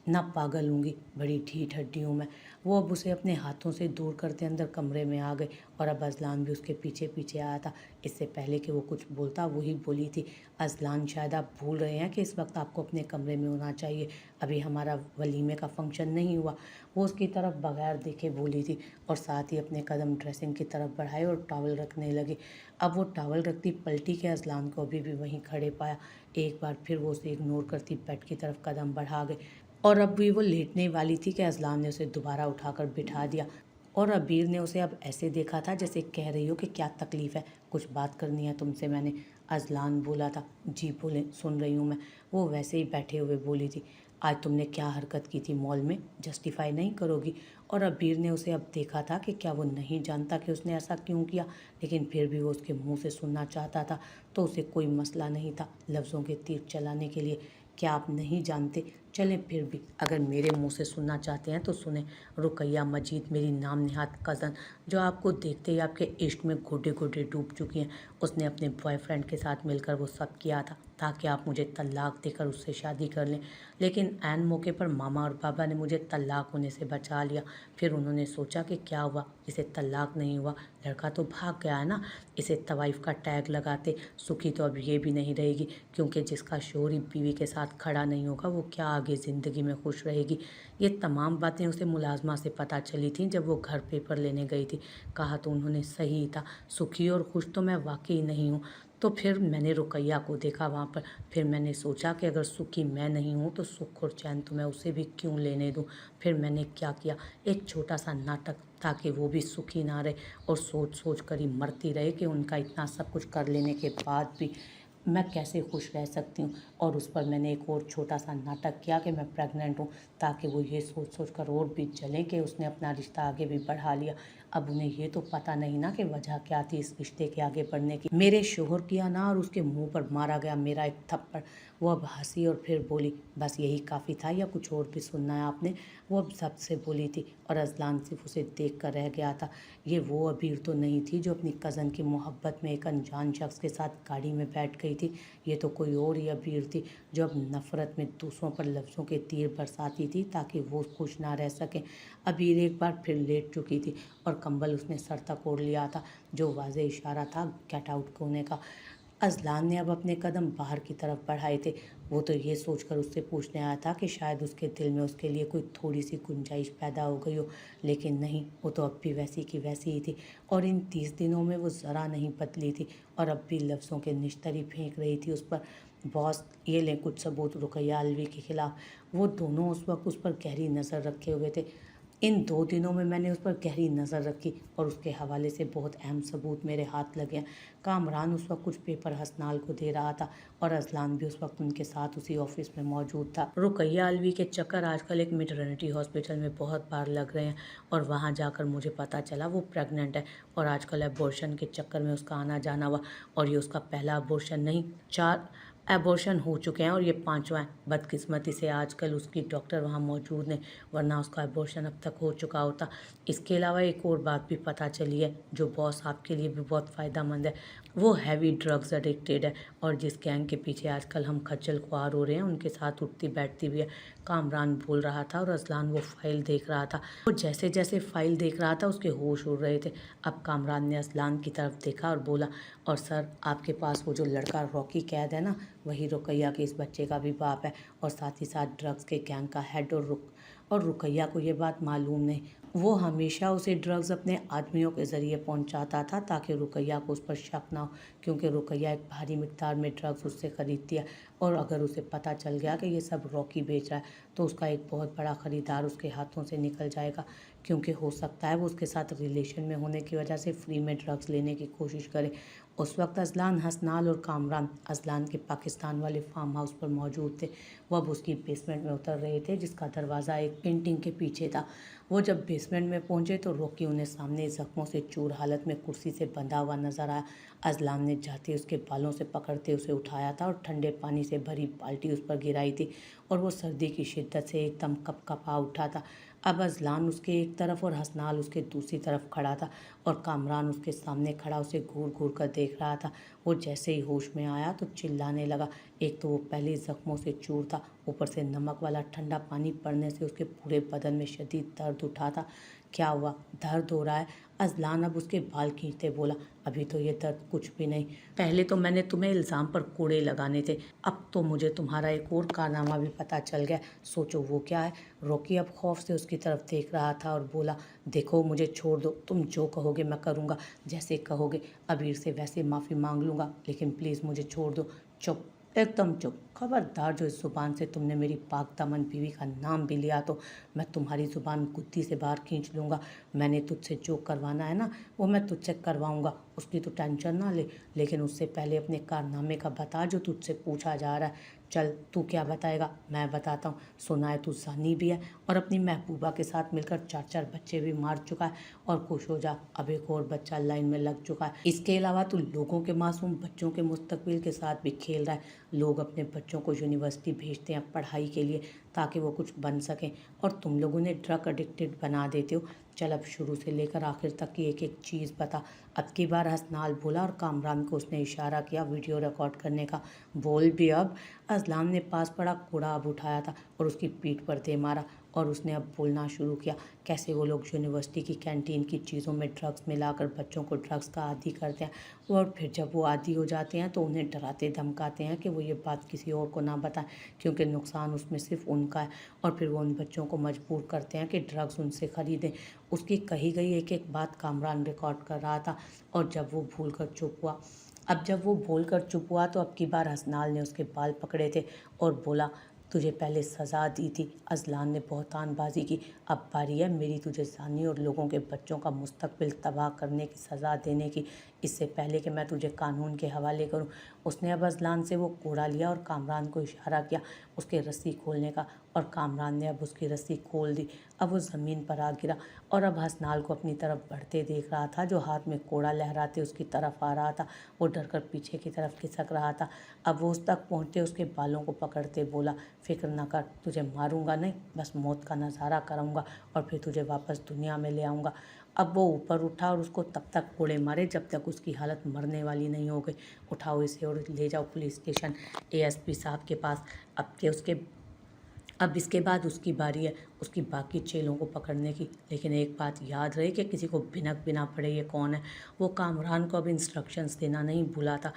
ना पागल होंगी, बड़ी ढीठ हड्डी हूँ मैं। वो अब उसे अपने हाथों से दूर करते अंदर कमरे में आ गए और अब अज़लान भी उसके पीछे पीछे आया था। इससे पहले कि वो कुछ बोलता वही बोली थी, अज़लान शायद आप भूल रहे हैं कि इस वक्त आपको अपने कमरे में होना चाहिए, अभी हमारा वलीमे का फंक्शन नहीं हुआ। वो उसकी तरफ बगैर देखे बोली थी और साथ ही अपने कदम ड्रेसिंग की तरफ बढ़ाए और टॉवल रखने लगी। अब वो टॉवल रखती पलटी के अज़लान को अभी भी वहीं खड़े पाया। एक बार फिर वो उसे इग्नोर करती बेड की तरफ कदम बढ़ा गई और अब भी वो लेटने वाली थी कि अज़लान ने उसे दोबारा उठाकर बिठा दिया और अबीर ने उसे अब ऐसे देखा था जैसे कह रही हो कि क्या तकलीफ़ है, कुछ बात करनी है तुमसे मैंने। अज़लान बोला था। जी बोले, सुन रही हूँ मैं। वो वैसे ही बैठे हुए बोली थी, आज तुमने क्या हरकत की थी मॉल में, जस्टिफाई नहीं करोगी? और अबीर ने उसे अब देखा था कि क्या वो नहीं जानता कि उसने ऐसा क्यों किया, लेकिन फिर भी वो उसके मुंह से सुनना चाहता था, तो उसे कोई मसला नहीं था लफ्ज़ों के तीर चलाने के लिए। क्या आप नहीं जानते? चलें फिर भी, अगर मेरे मुंह से सुनना चाहते हैं तो सुने। रुकैया मजीद मेरी नाम निहात कज़न, जो आपको देखते ही आपके इश्क में घुटे घुटे डूब चुकी हैं, उसने अपने बॉयफ्रेंड के साथ मिलकर वो सब किया था ताकि आप मुझे तलाक देकर उससे शादी कर लें। लेकिन ऐन मौके पर मामा और पापा ने मुझे तलाक होने से बचा लिया। फिर उन्होंने सोचा कि क्या हुआ, इसे तलाक नहीं हुआ, लड़का तो भाग गया है ना, इसे तवाइफ का टैग लगाते। सुखी तो अब ये भी नहीं रहेगी, क्योंकि जिसका शोहर बीवी के साथ खड़ा नहीं होगा वो क्या आगे ज़िंदगी में खुश रहेगी। ये तमाम बातें उसे मुलाजमा से पता चली थीं जब वो घर पेपर लेने गई थी। कहा तो उन्होंने सही था, सुखी और खुश तो मैं वाकई नहीं हूँ। तो फिर मैंने रुकैया को देखा वहाँ पर। फिर मैंने सोचा कि अगर सुखी मैं नहीं हूँ तो सुख और चैन तो मैं उसे भी क्यों लेने दूँ। फिर मैंने क्या किया, एक छोटा सा नाटक, ताकि वो भी सुखी ना रहे और सोच सोच कर ही मरती रहे कि उनका इतना सब कुछ कर लेने के बाद भी मैं कैसे खुश रह सकती हूँ। और उस पर मैंने एक और छोटा सा नाटक किया कि मैं प्रेग्नेंट हूँ, ताकि वो ये सोच सोच कर और भी जलें कि उसने अपना रिश्ता आगे भी बढ़ा लिया। अब उन्हें ये तो पता नहीं ना कि वजह क्या थी इस रिश्ते के आगे बढ़ने की। मेरे शोहर किया ना, और उसके मुंह पर मारा गया मेरा एक थप्पड़। वो अब हंसी और फिर बोली, बस यही काफ़ी था या कुछ और भी सुनना है आपने? वो अब जब से बोली थी और अज़लान सिर्फ उसे देख कर रह गया था। ये वो अबीर तो नहीं थी जो अपनी कज़न की मोहब्बत में एक अनजान शख्स के साथ गाड़ी में बैठ गई थी। ये तो कोई और ही अबीर थी जो अब नफ़रत में दूसरों पर लफ्ज़ों के तीर बरसाती थी ताकि वो खुश ना रह सकें। अबीर एक बार फिर लेट चुकी थी और कंबल उसने सर तक ओढ़ लिया था, जो वाज़ेह इशारा था गेट आउट होने का। अज़लान ने अब अपने कदम बाहर की तरफ बढ़ाए थे। वो तो ये सोचकर उससे पूछने आया था कि शायद उसके दिल में उसके लिए कोई थोड़ी सी गुंजाइश पैदा हो गई हो, लेकिन नहीं, वो तो अब भी वैसी की वैसी ही थी और इन 30 दिनों में वो ज़रा नहीं बदली थी और अब भी लफ्ज़ों के निश्तरी फेंक रही थी उस पर। बॉस, ये लें कुछ सबूत रुकैया अलवी के ख़िलाफ़। वो दोनों उस वक्त उस पर गहरी नज़र रखे हुए थे। इन 2 दिनों में मैंने उस पर गहरी नज़र रखी और उसके हवाले से बहुत अहम सबूत मेरे हाथ लगे हैं। कामरान उस वक्त कुछ पेपर हसनाल को दे रहा था और अज़लान भी उस वक्त उनके साथ उसी ऑफिस में मौजूद था। रुकैया अलवी के चक्कर आजकल एक मैटरनिटी हॉस्पिटल में बहुत बार लग रहे हैं और वहाँ जाकर मुझे पता चला वो प्रेग्नेंट है और आजकल एबॉर्शन के चक्कर में उसका आना जाना हुआ और ये उसका पहला एबॉर्शन नहीं, 4 एबॉर्शन हो चुके हैं और ये पांचवा है। बदकिस्मती से आजकल उसकी डॉक्टर वहाँ मौजूद नहीं, वरना उसका एबॉर्शन अब तक हो चुका होता। इसके अलावा एक और बात भी पता चली है जो बॉस आपके लिए भी बहुत फ़ायदेमंद है। वो हैवी ड्रग्स एडिक्टेड है और जिस गैंग के पीछे आजकल हम खज्जल खुआर हो रहे हैं उनके साथ उठती बैठती भी है। कामरान बोल रहा था और अजलान वो फाइल देख रहा था। वो जैसे जैसे फाइल देख रहा था उसके होश उड़ रहे थे। अब कामरान ने अजलान की तरफ देखा और बोला, और सर आपके पास वो जो लड़का रॉकी कैद है ना, वही रुकैया के इस बच्चे का भी बाप है और साथ ही साथ ड्रग्स के गैंग का हेड। और रुकैया को ये बात मालूम नहीं। वो हमेशा उसे ड्रग्स अपने आदमियों के ज़रिए पहुंचाता था ताकि रुकैया को उस पर शक ना हो, क्योंकि रुकैया एक भारी मिकदार में ड्रग्स उससे ख़रीदती है और अगर उसे पता चल गया कि ये सब रॉकी बेच रहा है तो उसका एक बहुत बड़ा ख़रीदार उसके हाथों से निकल जाएगा, क्योंकि हो सकता है वो उसके साथ रिलेशन में होने की वजह से फ्री में ड्रग्स लेने की कोशिश करे। उस वक्त अजलान, हसनाल और कामरान अजलान के पाकिस्तान वाले फार्म हाउस पर मौजूद थे। वो अब उसकी बेसमेंट में उतर रहे थे जिसका दरवाज़ा एक पेंटिंग के पीछे था। वो जब बेसमेंट में पहुंचे तो रॉकी उन्हें सामने ज़ख्मों से चूर हालत में कुर्सी से बंधा हुआ नजर आया। अजलान ने जाते उसके बालों से पकड़ते उसे उठाया था और ठंडे पानी से भरी बाल्टी उस पर गिराई थी और वो सर्दी की शिद्दत से एकदम कपकपा उठा था। अब अजलान उसके एक तरफ और हसनाल उसके दूसरी तरफ खड़ा था और कामरान उसके सामने खड़ा उसे घूर घूर कर देख रहा था। वो जैसे ही होश में आया तो चिल्लाने लगा। एक तो वो पहले ज़ख्मों से चूर था, ऊपर से नमक वाला ठंडा पानी पड़ने से उसके पूरे बदन में शदीद दर्द उठा था। क्या हुआ, दर्द हो रहा है? अजलान अब उसके बाल खींचते बोला, अभी तो ये दर्द कुछ भी नहीं। पहले तो मैंने तुम्हें इल्ज़ाम पर कोड़े लगाने थे, अब तो मुझे तुम्हारा एक और कारनामा भी पता चल गया। सोचो वो क्या है? रॉकी अब खौफ से उसकी तरफ देख रहा था और बोला, देखो मुझे छोड़ दो, तुम जो कहोगे मैं करूँगा, जैसे कहोगे। अबीर से वैसे माफ़ी मांग लूँगा, लेकिन प्लीज़ मुझे छोड़ दो। चुप, एकदम चुप। खबरदार जो इस ज़ुबान से तुमने मेरी पाक दामन बीवी का नाम भी लिया तो मैं तुम्हारी ज़ुबान गुद्दी से बाहर खींच लूँगा। मैंने तुझसे जो करवाना है ना वो मैं तुझसे करवाऊँगा, उसकी तो टेंशन ना ले। लेकिन उससे पहले अपने कारनामे का बता जो तुझसे पूछा जा रहा है। चल तू क्या बताएगा? मैं बताता हूँ। सुना है तू ज़ानी भी है और अपनी महबूबा के साथ मिलकर 4-4 बच्चे भी मार चुका है। और खुश हो जा, अब एक और बच्चा लाइन में लग चुका है। इसके अलावा तू लोगों के मासूम बच्चों के मुस्तकबिल के साथ भी खेल रहा है। लोग अपने बच्चों को यूनिवर्सिटी भेजते हैं पढ़ाई के लिए ताकि वो कुछ बन सकें, और तुम लोग उन्हें ड्रग एडिक्टेड बना देते हो। चल अब शुरू से लेकर आखिर तक की एक एक चीज़ बता। अब की बार हसनाल बोला और कामरान को उसने इशारा किया वीडियो रिकॉर्ड करने का। बोल भी अब। अजलान ने पास पड़ा कूड़ा अब उठाया था और उसकी पीठ पर दे मारा और उसने अब बोलना शुरू किया। कैसे वो लोग यूनिवर्सिटी की कैंटीन की चीज़ों में ड्रग्स मिलाकर बच्चों को ड्रग्स का आदी करते हैं और फिर जब वो आदी हो जाते हैं तो उन्हें डराते धमकाते हैं कि वो ये बात किसी और को ना बताएं, क्योंकि नुकसान उसमें सिर्फ उनका है। और फिर वो उन बच्चों को मजबूर करते हैं कि ड्रग्स उनसे ख़रीदें। उसकी कही गई एक एक बात कामरान रिकॉर्ड कर रहा था और जब वो भूल कर चुप हुआ जब वो बोल कर चुप हुआ तो अब की बार हसनाल ने उसके बाल पकड़े थे और बोला, तुझे पहले सज़ा दी थी। अजलान ने बहतानबाजी की। अब बारी है मेरी तुझे जानी और लोगों के बच्चों का मुस्तकबिल तबाह करने की सज़ा देने की, इससे पहले कि मैं तुझे कानून के हवाले करूं। उसने अब अजलान से वो कोड़ा लिया और कामरान को इशारा किया उसके रस्सी खोलने का, और कामरान ने अब उसकी रस्सी खोल दी। अब वो ज़मीन पर आ गिरा और अब हसनाल को अपनी तरफ बढ़ते देख रहा था, जो हाथ में कोड़ा लहराते उसकी तरफ आ रहा था। वो डरकर पीछे की तरफ खिसक रहा था। अब वो उस तक पहुँचते उसके बालों को पकड़ते बोला, फिक्र न कर, तुझे मारूंगा नहीं, बस मौत का नज़ारा कराऊंगा और फिर तुझे वापस दुनिया में ले आऊँगा। अब वो ऊपर उठा और उसको तब तक कोड़े मारे जब तक उसकी हालत मरने वाली नहीं हो गई। उठाओ इसे और ले जाओ पुलिस स्टेशन, एएसपी साहब के पास। अब इसके बाद उसकी बारी है उसकी बाकी चेलों को पकड़ने की। लेकिन एक बात याद रहे कि किसी को भिनक भी ना पड़े ये कौन है। वो कामरान को अब इंस्ट्रक्शंस देना नहीं भूला था।